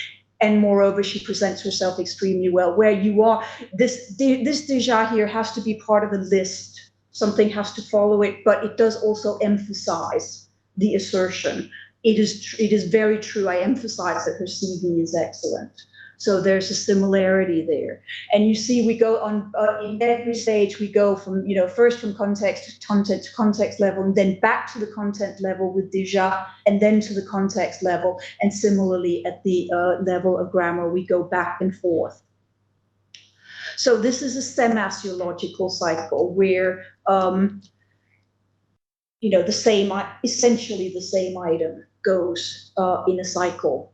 And moreover, she presents herself extremely well. Where you are, this déjà here has to be part of a list. Something has to follow it, but it does also emphasize the assertion. It is very true. I emphasize that her CV is excellent. So there's a similarity there. And you see, we go on in every stage, we go from, first from context to context level, and then back to the content level with déjà, and then to the context level. And similarly, at the level of grammar, we go back and forth. So this is a semasiological cycle where, essentially the same item goes in a cycle.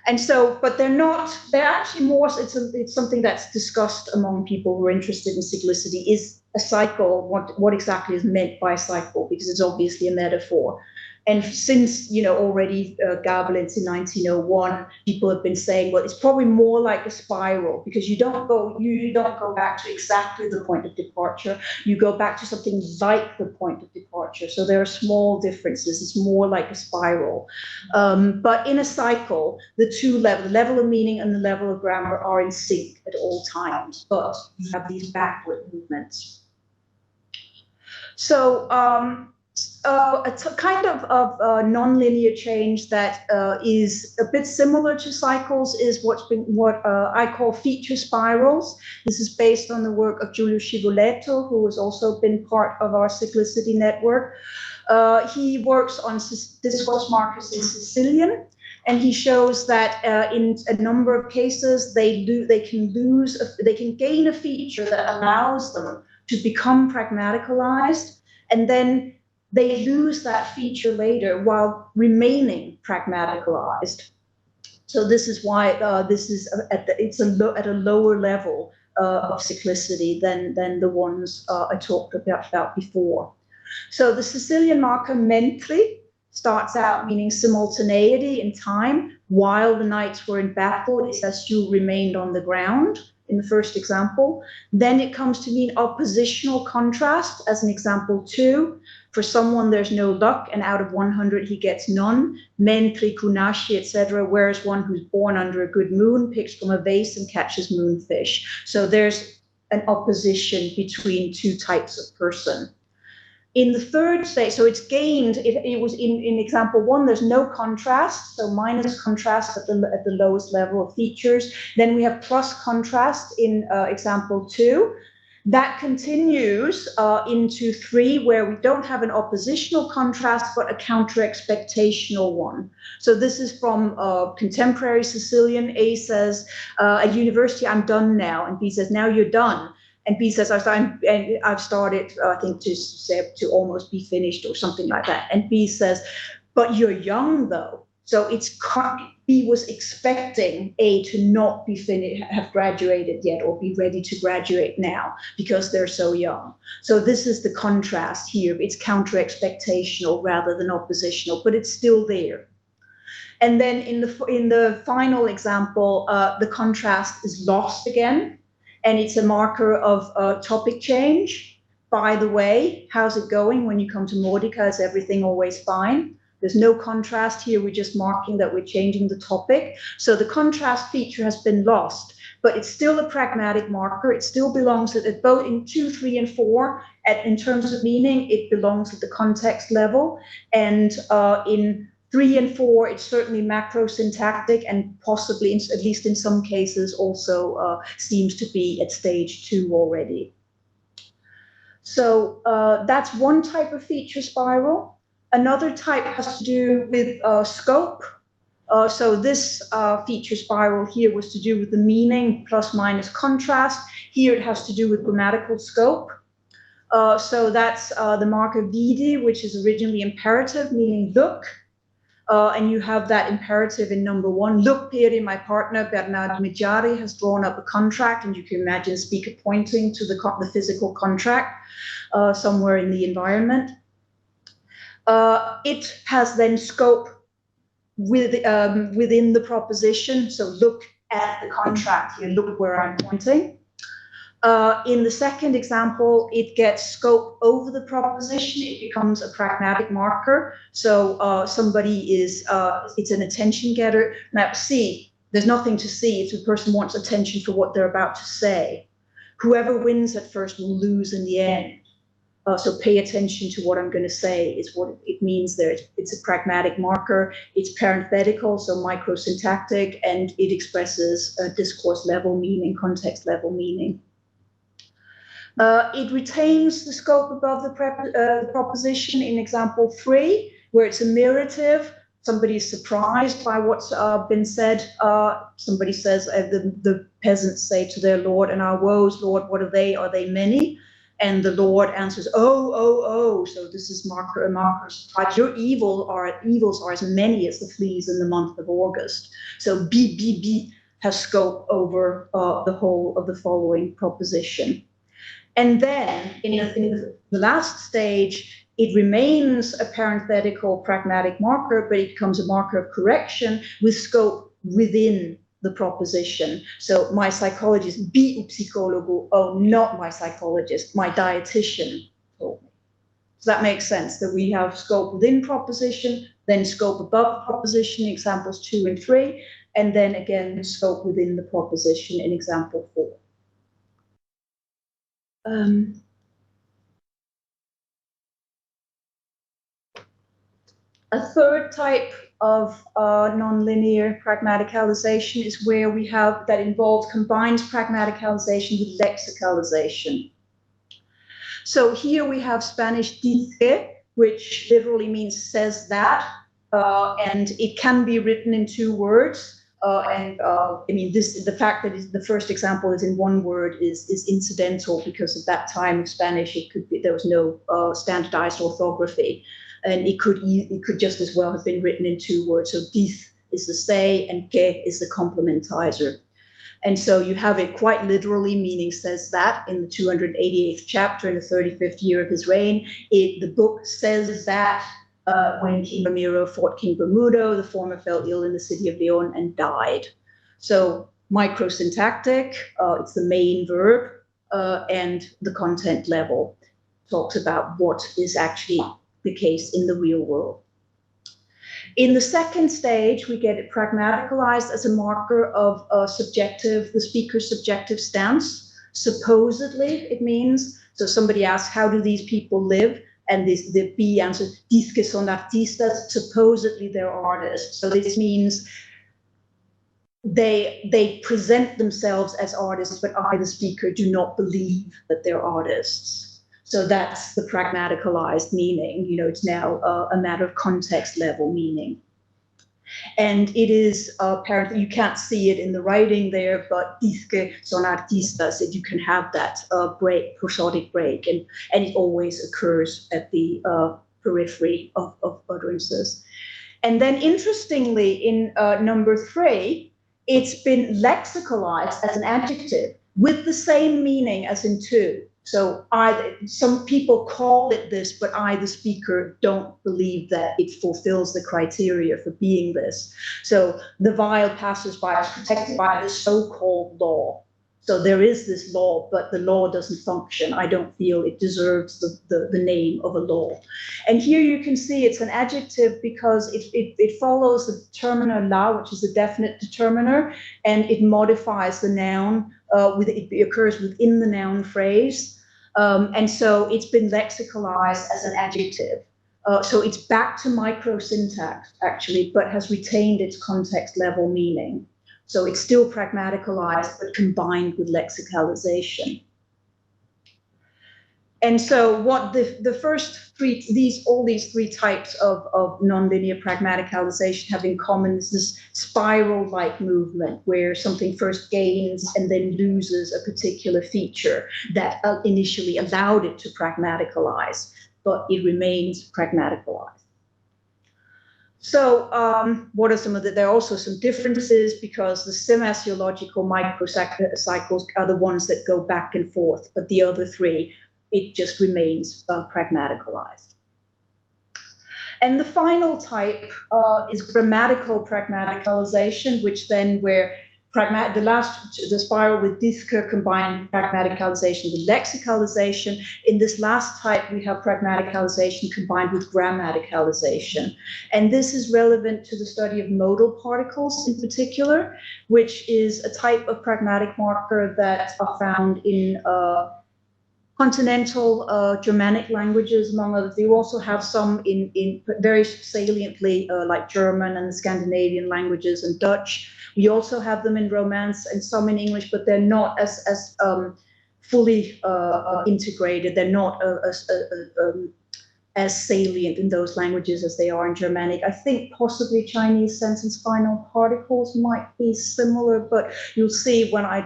And so, but they're actually more, it's something that's discussed among people who are interested in cyclicity. Is a cycle, what exactly is meant by a cycle? Because it's obviously a metaphor. And since, already Gabelins in 1901, people have been saying, well, it's probably more like a spiral, because you don't go back to exactly the point of departure. You go back to something like the point of departure. So there are small differences. It's more like a spiral. But in a cycle, the two levels, the level of meaning and the level of grammar, are in sync at all times. But you have these backward movements. So, a kind of non-linear change that is a bit similar to cycles is what I call feature spirals. This is based on the work of Giulio Scivoletto, who has also been part of our cyclicity network. He works on discourse markers in Sicilian, and he shows that in a number of cases they can gain a feature that allows them to become pragmaticalized, and then they lose that feature later while remaining pragmaticalized. So this is why this is at a lower level of cyclicity than the ones I talked about before. So the Sicilian marker mentally starts out meaning simultaneity in time. While the knights were in battle, it says you remained on the ground in the first example. Then it comes to mean oppositional contrast as an example 2. For someone, there's no luck, and out of 100, he gets none. Mentri, kunashi, etc. Whereas one who's born under a good moon picks from a vase and catches moonfish. So there's an opposition between two types of person. In the third stage, so it's gained, it was in example 1, there's no contrast, so minus contrast at the lowest level of features. Then we have plus contrast in example 2. That continues into 3, where we don't have an oppositional contrast, but a counter-expectational one. So this is from contemporary Sicilian. A says, at university, I'm done now. And B says, now you're done. And B says, I've started, I think, to almost be finished or something like that. And B says, but you're young, though. So B was expecting A to not be finished, have graduated yet, or be ready to graduate now because they're so young. So this is the contrast here. It's counter-expectational rather than oppositional, but it's still there. And then in the final example, the contrast is lost again. And it's a marker of topic change. By the way, how's it going when you come to Mordecai? Is everything always fine? There's no contrast here. We're just marking that we're changing the topic. So the contrast feature has been lost, but it's still a pragmatic marker. It still belongs at both in 2, 3, and 4. In terms of meaning, it belongs at the context level. And in 3 and 4, it's certainly macrosyntactic and possibly, at least in some cases, also seems to be at stage 2 already. So that's one type of feature spiral. Another type has to do with scope. So this feature spiral here was to do with the meaning plus minus contrast. Here it has to do with grammatical scope. So that's the marker vidi, which is originally imperative, meaning look. And you have that imperative in number 1. Look, Peri, my partner, Bernardo Mijari, has drawn up a contract, and you can imagine a speaker pointing to the physical contract somewhere in the environment. It has then scope within the proposition. So look at the contract here, look where I'm pointing. In the second example, it gets scope over the proposition. It becomes a pragmatic marker. So somebody is, it's an attention getter. Now, see, there's nothing to see if the person wants attention for what they're about to say. Whoever wins at first will lose in the end. So pay attention to what I'm going to say is what it means there. It's a pragmatic marker. It's parenthetical, so microsyntactic, and it expresses a discourse level meaning, context level meaning. It retains the scope above the proposition in example 3, where it's a mirative. Somebody is surprised by what's been said. Somebody says, the peasants say to their lord, and our woes, Lord, what are they? Are they many? And the Lord answers, oh, oh, oh. So this is marker surprise. Your evils are as many as the fleas in the month of August. So B has scope over the whole of the following proposition. And then in the last stage, it remains a parenthetical pragmatic marker, but it becomes a marker of correction with scope within the proposition. So my psychologist, be un psicologo, oh, not my psychologist, my dietitian told me. So that makes sense that we have scope within proposition, then scope above proposition, examples 2 and 3, and then again, scope within the proposition in example 4. A third type of nonlinear pragmaticalization is where we have that involves combined pragmaticalization with lexicalization. So here we have Spanish dice, which literally means says that, and it can be written in 2 words. I mean, the fact that the first example is in one word is incidental because at that time of Spanish, there was no standardized orthography, and it could just as well have been written in two words. So diz is the say and que is the complementizer. And so you have it quite literally, meaning says that in the 288th chapter in the 35th year of his reign. The book says that when King Ramiro fought King Bermudo, the former fell ill in the city of Leon and died. So microsyntactic, it's the main verb, and the content level talks about what is actually the case in the real world. In the second stage, we get it pragmaticalized as a marker of the speaker's subjective stance. Supposedly, it means, so somebody asks, how do these people live? And the B answers, diz que son artistas, supposedly they're artists. So this means they present themselves as artists, but I, the speaker, do not believe that they're artists. So that's the pragmaticalized meaning. You know, it's now a matter of context level meaning. And it is apparently, you can't see it in the writing there, but diz que son artistas, that you can have that prosodic break, and it always occurs at the periphery of utterances. And then interestingly, in number 3, it's been lexicalized as an adjective with the same meaning as in 2. So some people call it this, but I, the speaker, don't believe that it fulfills the criteria for being this. So the vile passersby is protected by the so-called law. So there is this law, but the law doesn't function. I don't feel it deserves the name of a law. And here you can see it's an adjective because it follows the determiner la, which is a definite determiner, and it modifies the noun. It occurs within the noun phrase. And so it's been lexicalized as an adjective. So it's back to microsyntax, actually, but has retained its context level meaning. So it's still pragmaticalized, but combined with lexicalization. And so what the first three, all these three types of nonlinear pragmaticalization have in common is this spiral-like movement where something first gains and then loses a particular feature that initially allowed it to pragmaticalize, but it remains pragmaticalized. So what are some of the, there are also some differences because the semasiological microcycles are the ones that go back and forth, but the other three, it just remains pragmaticalized. And the final type is grammatical pragmaticalization, which then where the spiral with diz que combined pragmaticalization with lexicalization. In this last type, we have pragmaticalization combined with grammaticalization. And this is relevant to the study of modal particles in particular, which is a type of pragmatic marker that are found in continental Germanic languages, among others. You also have some in very saliently like German and the Scandinavian languages and Dutch. We also have them in Romance and some in English, but they're not as fully integrated. They're not as salient in those languages as they are in Germanic. I think possibly Chinese sentence final particles might be similar, but you'll see when I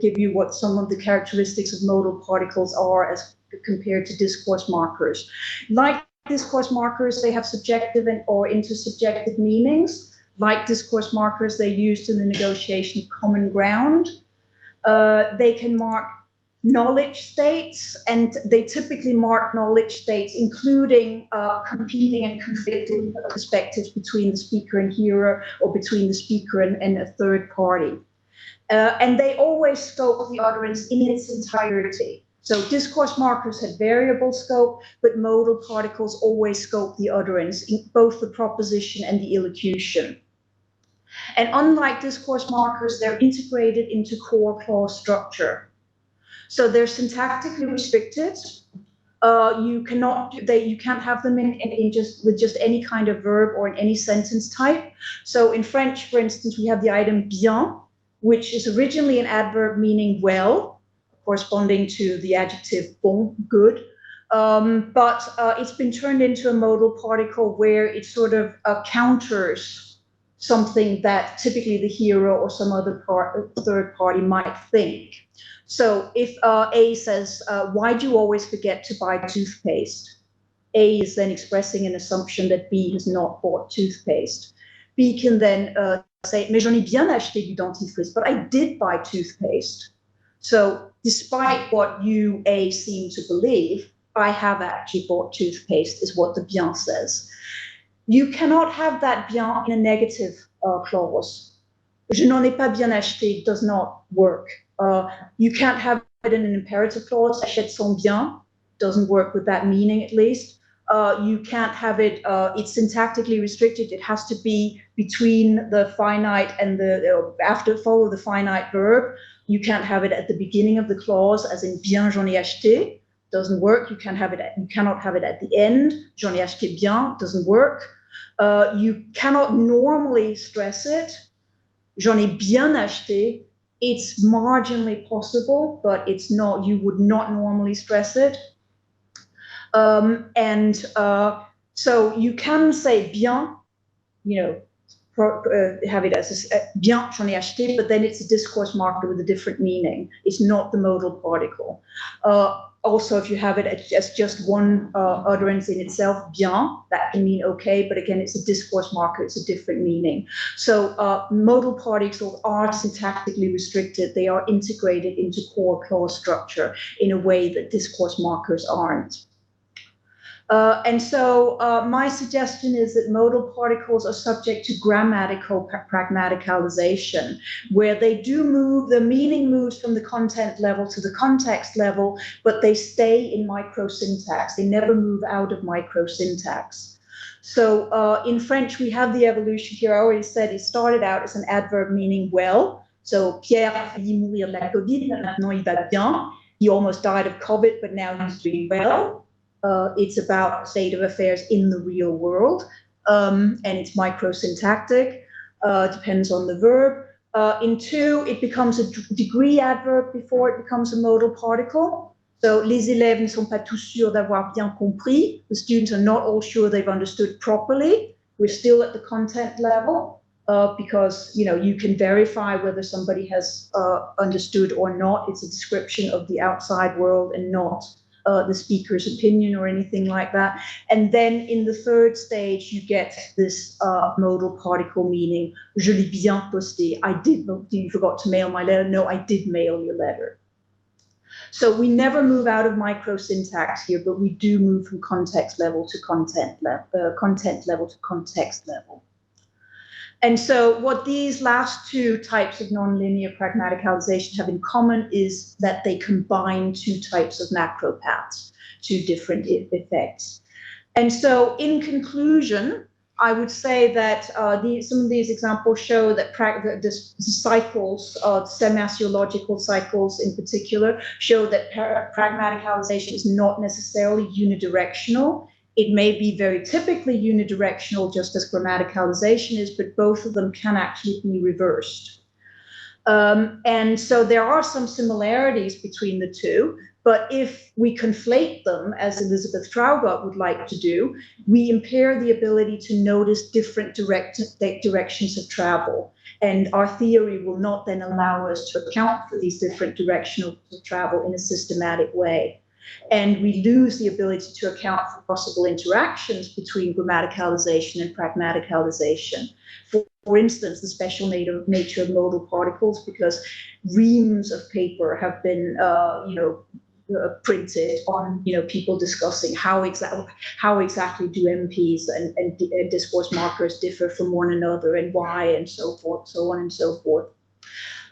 give you what some of the characteristics of modal particles are as compared to discourse markers. Like discourse markers, they have subjective or intersubjective meanings. Like discourse markers, they're used in the negotiation of common ground. They can mark knowledge states, and they typically mark knowledge states, including competing and conflicting perspectives between the speaker and hearer, or between the speaker and a third party. And they always scope the utterance in its entirety. So discourse markers have variable scope, but modal particles always scope the utterance, in both the proposition and the illocution. And unlike discourse markers, they're integrated into core clause structure. So they're syntactically restricted. You can't have them with just any kind of verb or in any sentence type. So in French, for instance, we have the item bien, which is originally an adverb meaning well, corresponding to the adjective bon, good. But it's been turned into a modal particle where it sort of counters something that typically the hero or some other third party might think. So if A says, why do you always forget to buy toothpaste? A is then expressing an assumption that B has not bought toothpaste. B can then say, mais j'en ai bien acheté du dentifrice, but I did buy toothpaste. So despite what you, A, seem to believe, I have actually bought toothpaste, is what the bien says. You cannot have that bien in a negative clause. Je n'en ai pas bien acheté does not work. You can't have it in an imperative clause. Achète son bien doesn't work with that meaning, at least. You can't have it, it's syntactically restricted. It has to be between the finite and follow the finite verb. You can't have it at the beginning of the clause, as in bien j'en ai acheté, doesn't work. You cannot have it at the end. J'en ai acheté bien doesn't work. You cannot normally stress it. J'en ai bien acheté. It's marginally possible, but it's not. You would not normally stress it. So you can say bien, have it as bien j'en ai acheté, but then it's a discourse marker with a different meaning. It's not the modal particle. Also, if you have it as just one utterance in itself, bien, that can mean okay, but again, it's a discourse marker, it's a different meaning. So modal particles are syntactically restricted. They are integrated into core clause structure in a way that discourse markers aren't. My suggestion is that modal particles are subject to grammatical pragmaticalization, where they do move, the meaning moves from the content level to the context level, but they stay in microsyntax. They never move out of microsyntax. So in French, we have the evolution here. I already said it started out as an adverb meaning well. So Pierre a failli mourir de la Covid, maintenant il va bien. He almost died of COVID, but now he's doing well. It's about state of affairs in the real world, and it's microsyntactic, depends on the verb. In 2, it becomes a degree adverb before it becomes a modal particle. So, les élèves ne sont pas tous sûrs d'avoir bien compris. The students are not all sure they've understood properly. We're still at the content level, because, you can verify whether somebody has understood or not. It's a description of the outside world and not the speaker's opinion or anything like that. And then in the 3rd stage, you get this modal particle meaning, je l'ai bien posté. You forgot to mail my letter. No, I did mail your letter. So we never move out of microsyntax here, but we do move from context level to content level to context level. And so what these last 2 types of nonlinear pragmaticalization have in common is that they combine 2 types of macropaths, 2 different effects. And so in conclusion, I would say that some of these examples show that the cycles, semasiological cycles in particular, show that pragmaticalization is not necessarily unidirectional. It may be very typically unidirectional, just as grammaticalization is, but both of them can actually be reversed. And so there are some similarities between the 2, but if we conflate them, as Elizabeth Traugott would like to do, we impair the ability to notice different directions of travel. And our theory will not then allow us to account for these different directions of travel in a systematic way. And we lose the ability to account for possible interactions between grammaticalization and pragmaticalization. For instance, the special nature of modal particles, because reams of paper have been, printed on, people discussing how exactly do MPs and discourse markers differ from one another and why and so forth, so on and so forth.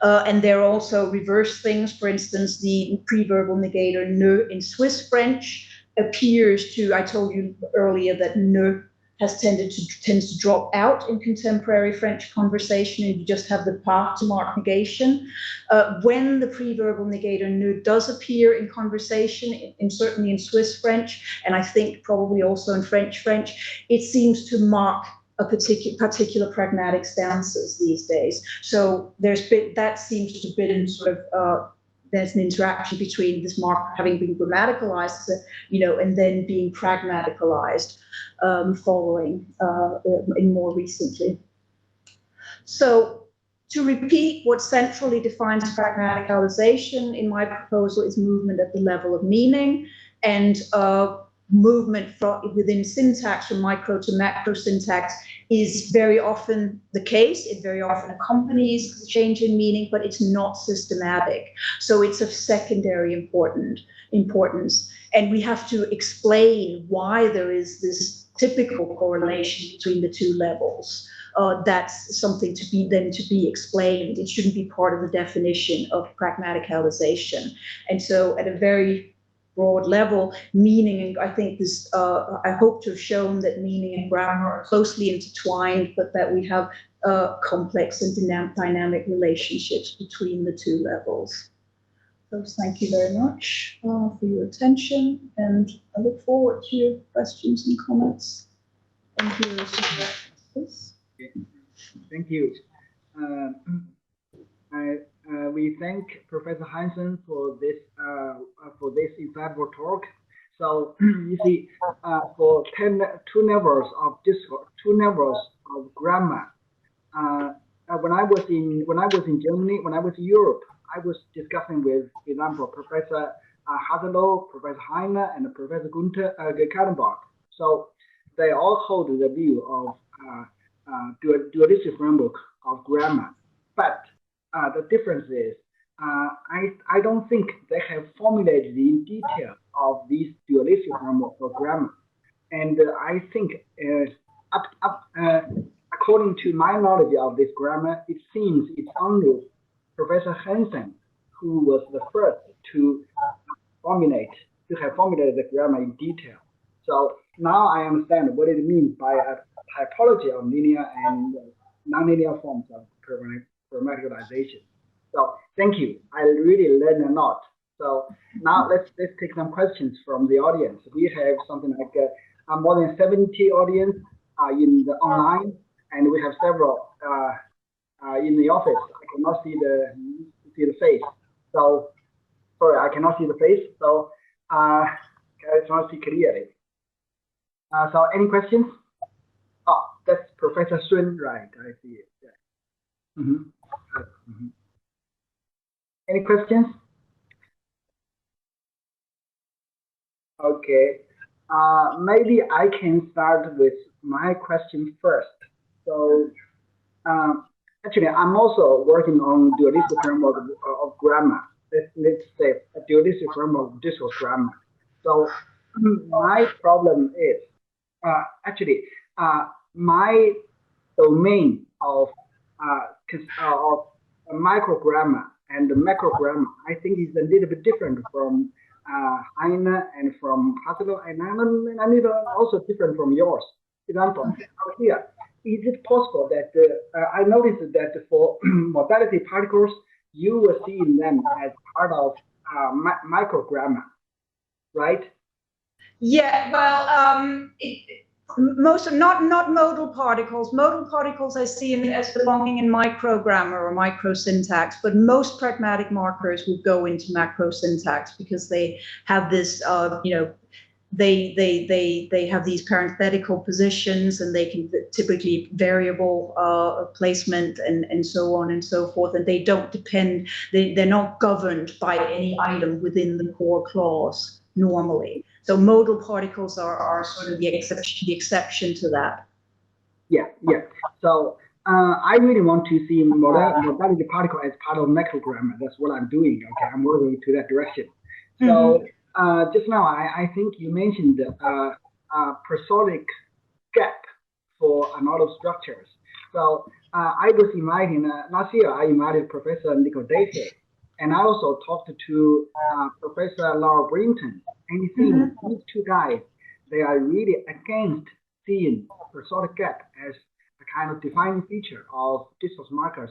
And there are also reverse things. For instance, the preverbal negator ne in Swiss French appears to, I told you earlier that ne tends to drop out in contemporary French conversation, and you just have the pas to mark negation. When the preverbal negator ne does appear in conversation, certainly in Swiss French, and I think probably also in French, it seems to mark a particular pragmatic stances these days. So that seems to be in sort of there's an interaction between this mark having been grammaticalized, and then being pragmaticalized following in more recently. So to repeat, what centrally defines pragmaticalization in my proposal is movement at the level of meaning, and movement within syntax from micro to macro syntax is very often the case. It very often accompanies change in meaning, but it's not systematic. So it's of secondary importance. And we have to explain why there is this typical correlation between the two levels. That's something to be explained. It shouldn't be part of the definition of pragmaticalization. And so at a very broad level, meaning, and I think this, I hope to have shown that meaning and grammar are closely intertwined, but that we have complex and dynamic relationships between the two levels. So thank you very much for your attention, and I look forward to your questions and comments. And here is the references. Thank you. We thank Professor Hansen for this insightful talk. So you see, for two levels of discourse, two levels of grammar. When I was in Germany, when I was in Europe, I was discussing with, for example, Professor Haselow, Professor Heine, and Professor Gunther Kaltenbach. So they all hold the view of dualistic framework of grammar, but the difference is I don't think they have formulated in detail of these dualistic framework of grammar, and I think according to my knowledge of this grammar, it seems it's only Professor Hansen who was the first to have formulated the grammar in detail. So now I understand what it means by a typology of linear and nonlinear forms of grammaticalization. So thank you. I really learned a lot. So now let's take some questions from the audience. We have something like more than 70 audience in the online, and we have several in the office. I cannot see the face. So sorry, I cannot see the face. So I cannot see clearly. So any questions? Oh, that's Professor Sun, right? I see it. Yeah. Any questions? Okay. Maybe I can start with my question first. So actually, I'm also working on dualistic framework of grammar. Let's say a dualistic framework of discourse grammar. So my problem is actually my domain of micro grammar and macro grammar, I think is a little bit different from Heine and from Haselow, and even also different from yours. For example, here, is it possible that I noticed that for modality particles, you were seeing them as part of micro grammar, right? Yeah, well, not modal particles. Modal particles I see as belonging in microgrammar or microsyntax, but most pragmatic markers will go into macrosyntax because they have this, they have these parenthetical positions, and they can typically variable placement and so on and so forth, and they don't depend, they're not governed by any item within the core clause normally. So modal particles are sort of the exception to that. Yeah. So I really want to see modality particle as part of macrogrammar. That's what I'm doing. Okay, I'm working to that direction. So just now, I think you mentioned prosodic gap for a lot of structures. So I was inviting last year. I invited Professor Nico Dayhead, and I also talked to Professor Laura Brinton. And it seems these two guys, they are really against seeing prosodic gap as a kind of defining feature of discourse markers.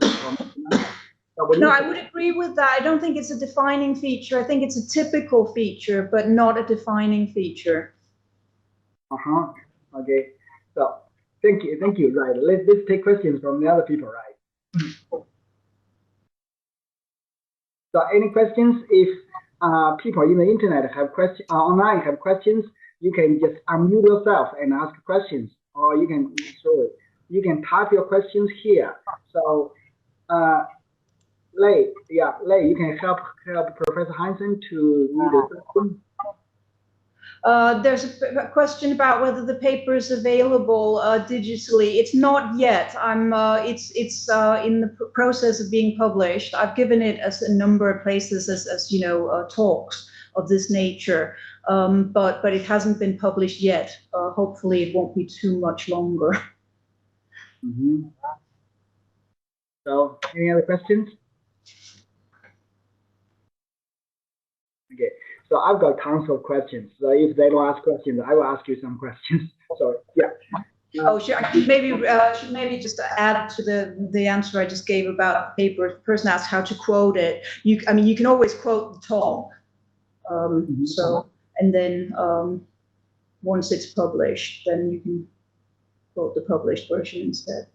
No, I would agree with that. I don't think it's a defining feature. I think it's a typical feature, but not a defining feature. Okay. So thank you. Right. Let's take questions from the other people, right? So any questions? If people in the internet have questions, online have questions, you can just unmute yourself and ask questions, or you can you can type your questions here. So, Lei, you can help Professor Hansen to read the question. There's a question about whether the paper is available digitally. It's not yet. It's in the process of being published. I've given it as a number of places as you know, talks of this nature, but it hasn't been published yet. Hopefully, it won't be too much longer. Mm-hmm. So, any other questions? Okay. So I've got tons of questions. So if they don't ask questions, I will ask you some questions. So yeah. Oh, sure. I should maybe just add to the answer I just gave about the paper. If the person asked how to quote it, I mean, you can always quote the talk. So, and then once it's published, then you can quote the published version instead.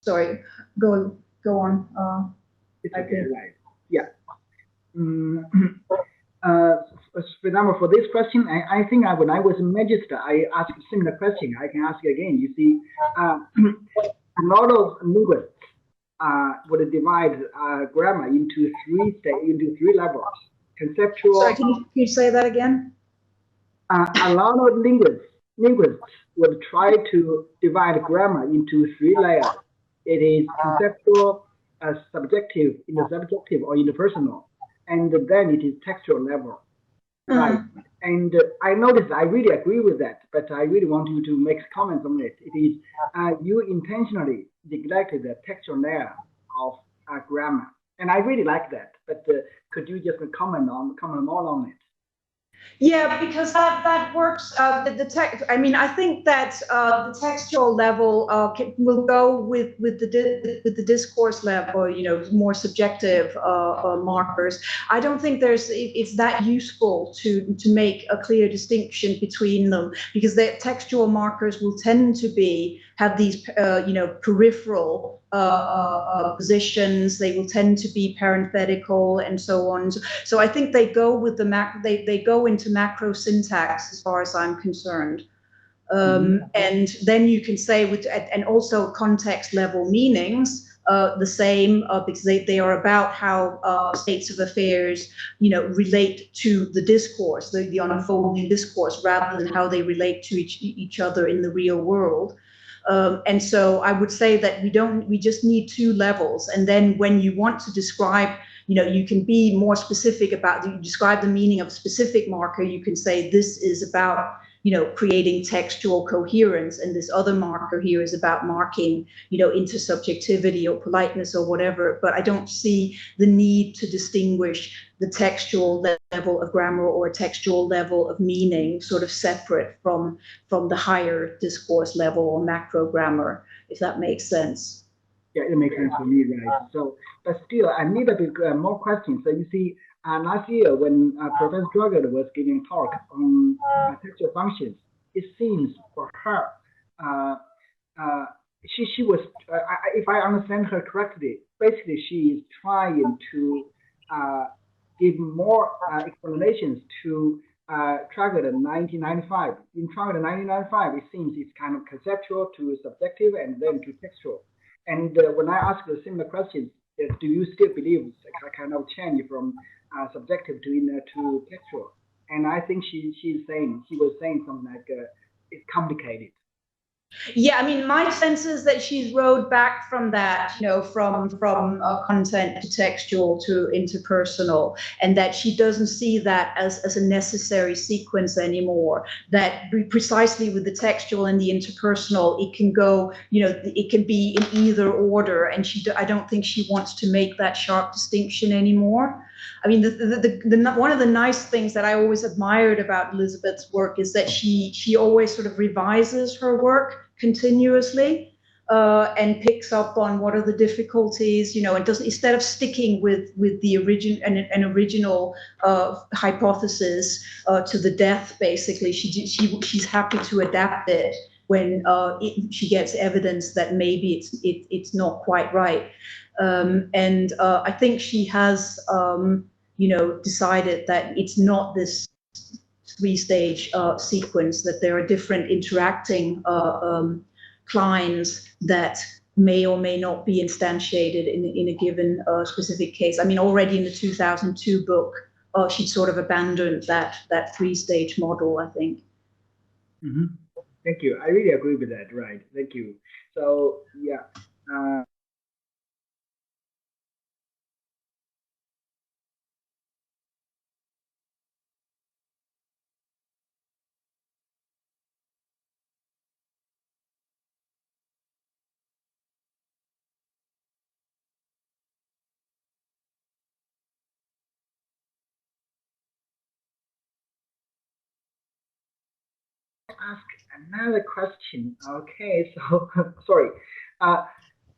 Sorry, go on. It's okay, right? Yeah. For example, for this question, I think when I was a magister, I asked a similar question. I can ask again. You see, a lot of linguists would divide grammar into three levels. Conceptual. Sorry, can you say that again? A lot of linguists would try to divide grammar into three layers. It is conceptual, subjective, intersubjective, or interpersonal. And then it is textual level, right? And I noticed, I really agree with that, but I really want you to make comments on it. It is you intentionally neglected the textual layer of grammar, and I really like that. But could you just comment more on it? Yeah, because that works. The text. I mean, I think that the textual level will go with the discourse level. You know, more subjective markers. I don't think it's that useful to make a clear distinction between them, because the textual markers will tend to have these you know, peripheral positions. They will tend to be parenthetical and so on. So I think they go with they go into macro syntax as far as I'm concerned. And then you can say and also context level meanings the same, because they are about how states of affairs, you know, relate to the discourse, the unfolding discourse, rather than how they relate to each other in the real world. And so I would say that we just need two levels. And then when you want to describe, you know, you can be more specific about, you describe the meaning of a specific marker. You can say this is about, you know, creating textual coherence, and this other marker here is about marking, you know, intersubjectivity or politeness or whatever. But I don't see the need to distinguish the textual level of grammar or a textual level of meaning sort of separate from the higher discourse level or macro grammar, if that makes sense. Yeah, it makes sense for me, right? So, but still, I need a bit more questions. So you see, last year when Professor Druggett was giving talk on textual functions, it seems for her, she was, if I understand her correctly, basically she is trying to give more explanations to Druggett 1995. In Druggett 1995, it seems it's kind of conceptual to subjective and then to textual. And when I ask a similar question, do you still believe a kind of change from subjective to textual? And I think she was saying something like it's complicated. Yeah, I mean, my sense is that she's rode back from that, you know, from content to textual to interpersonal, and that she doesn't see that as a necessary sequence anymore. That precisely with the textual and the interpersonal, it can go, you know, it can be in either order, and I don't think she wants to make that sharp distinction anymore. I mean, one of the nice things that I always admired about Elizabeth's work is that she always sort of revises her work continuously and picks up on what are the difficulties, you know, and doesn't, instead of sticking with the original hypothesis to the death, basically, she's happy to adapt it when she gets evidence that maybe it's not quite right. And I think she has, you know, decided that it's not this three-stage sequence, that there are different interacting clines that may or may not be instantiated in a given specific case. I mean, already in the 2002 book, she'd sort of abandoned that three-stage model, I think. Mm-hmm. Thank you. I really agree with that. Right. Thank you. So yeah. Ask another question. Okay, so sorry.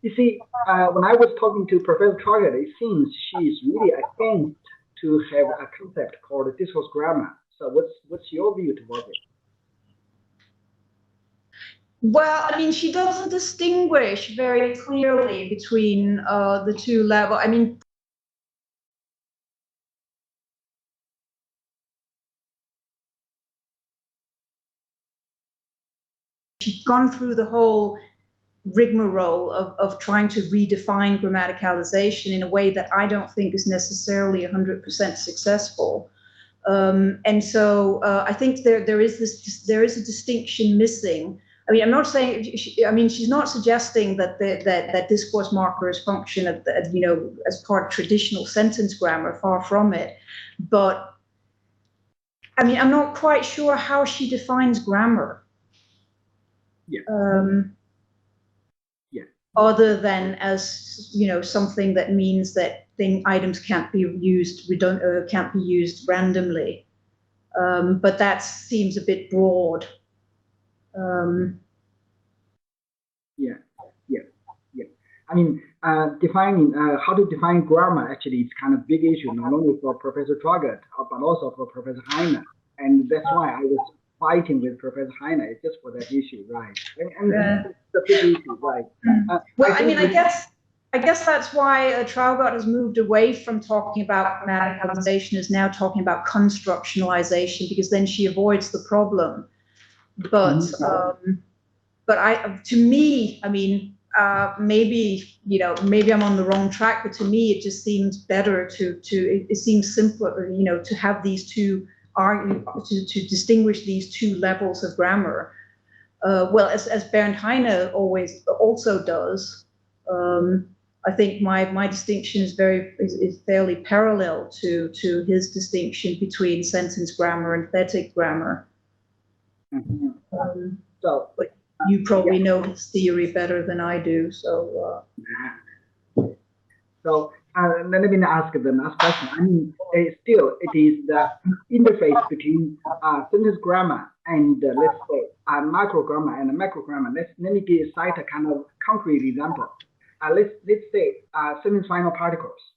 You see, when I was talking to Professor Traugott, it seems she's really against to have a concept called discourse grammar. So what's your view towards it? Well, I mean, she doesn't distinguish very clearly between the two levels. I mean, she's gone through the whole rigmarole of trying to redefine grammaticalization in a way that I don't think is necessarily 100% successful. And so I think there is a distinction missing. I mean, I'm not saying. I mean, she's not suggesting that that discourse markers function as part of traditional sentence grammar. Far from it. But I mean, I'm not quite sure how she defines grammar. Yeah. Other than as something that means that items can't be used can't be used randomly. But that seems a bit broad. Yeah. I mean, defining how to define grammar actually is kind of big issue, not only for Professor Traugott, but also for Professor Heine. And that's why I was fighting with Professor Heine just for that issue, right? And it's a big issue, right? Well, I mean, I guess that's why Traugott has moved away from talking about grammaticalization, is now talking about constructionalization, because then she avoids the problem. But to me, I mean, maybe I'm on the wrong track, but to me it just seems better it seems simpler, to have these two to distinguish these two levels of grammar. Well, as Bernd Heine also does. I think my distinction is fairly parallel to his distinction between sentence grammar and thetic grammar. But you probably know his theory better than I do, so. So let me ask the last question. I mean, still, it is the interface between sentence grammar and let's say micro grammar and macro grammar. Let me cite a kind of concrete example. Let's say sentence final particles,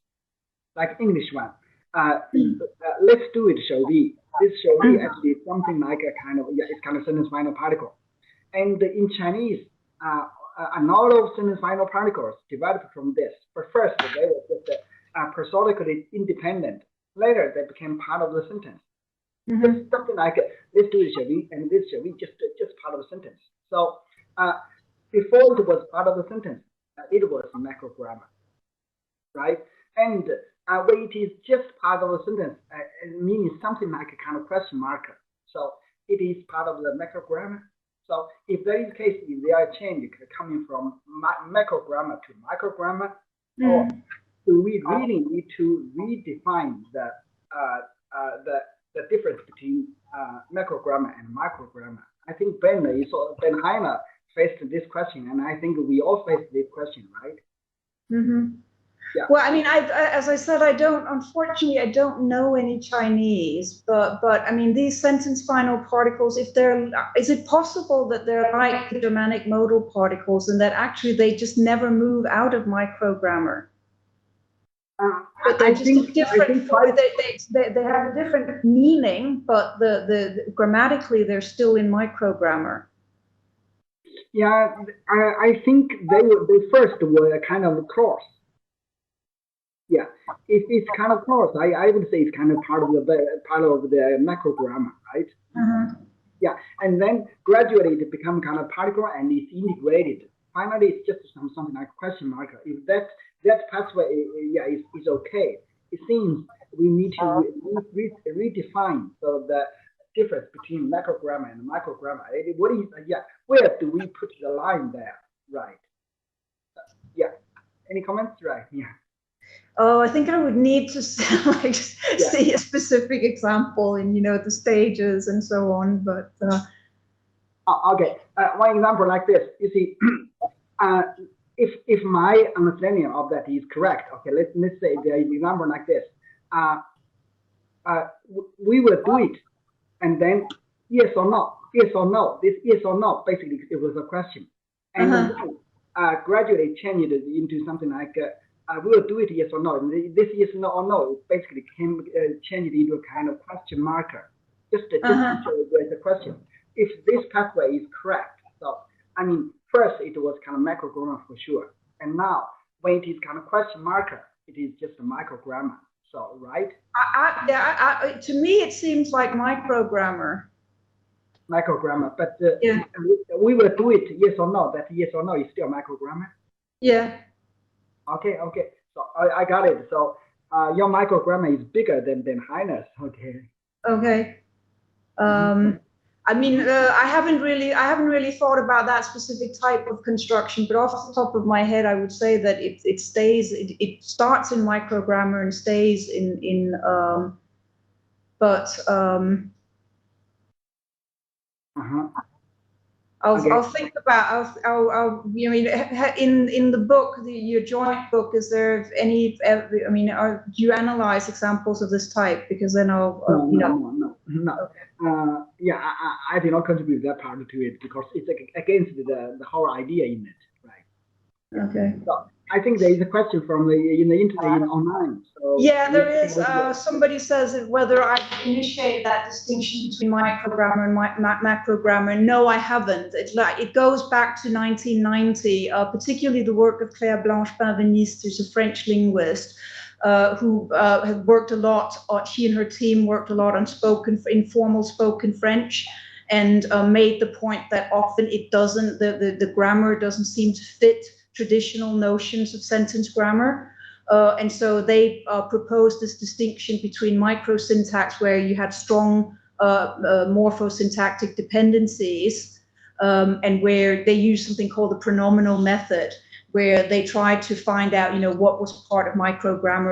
like English one. Let's do it, shall we? This shall we actually is something like a kind of it's kind of sentence final particle. And in Chinese, a lot of sentence final particles developed from this. But first, they were just prosodically independent. Later, they became part of the sentence. Just something like let's do it, shall we? And this shall we just part of the sentence. So before it was part of the sentence, it was macro grammar, right? And when it is just part of the sentence, it means something like a kind of question marker. So it is part of the macro grammar. So if there is case, if there are changes coming from macro grammar to micro grammar, or do we really need to redefine the difference between macro grammar and micro grammar? I think Ben Heine faced this question, and I think we all face this question, right? Yeah. Well, I mean, as I said, unfortunately, I don't know any Chinese, but I mean, these sentence final particles, is it possible that they're like the Germanic modal particles and that actually they just never move out of microgrammar? But they're just different. They have a different meaning, but the grammatically they're still in microgrammar. Yeah, I think they first were kind of close. Yeah, it's kind of close. I would say it's kind of part of the macro grammar, right? Yeah, and then gradually it become kind of particle and it's integrated. Finally, it's just something like question marker. If that pathway, is okay, it seems we need to redefine the difference between macrogrammar and microgrammar. What is where do we put the line there? Right. Yeah. Any comments? Right. Yeah. Oh, I think I would need to see a specific example in the stages and so on. But okay, one example like this. You see, if my understanding of that is correct, okay, let's say the example like this. We will do it, and then yes or no, yes or no. This yes or no, basically, it was a question, and then gradually change it into something like we will do it yes or no. And this yes no or no basically can change it into a kind of question marker, just to raise the question. If this pathway is correct, so I mean, first it was kind of macrogrammar for sure, and now when it is kind of question marker, it is just a microgrammar. So right? To me, it seems like microgrammar. Microgrammar, but we will do it yes or no. That yes or no is still microgrammar. Yeah. Okay. So I got it. So your microgrammar is bigger than Heine's. Okay. Okay. I mean, I haven't really thought about that specific type of construction, but off the top of my head, I would say that it starts in microgrammar and stays in I'll think about. In the book, your joint book, is there any? I mean, do you analyze examples of this type? Because then I'll. No. Okay. I did not contribute that part to it because it's against the whole idea in it, right? Okay. So I think there is a question from in the internet online. So yeah, there is. Somebody says whether I initiate that distinction between microgrammar and macrogrammar. No, I haven't. It goes back to 1990, particularly the work of Claire Blanche-Pinveniste, who's a French linguist, who had worked a lot. She and her team worked a lot on informal spoken French, and made the point that often it doesn't. The grammar doesn't seem to fit traditional notions of sentence grammar. And so they proposed this distinction between microsyntax, where you had strong morphosyntactic dependencies, and where they used something called the pronominal method, where they tried to find out, what was part of microgrammar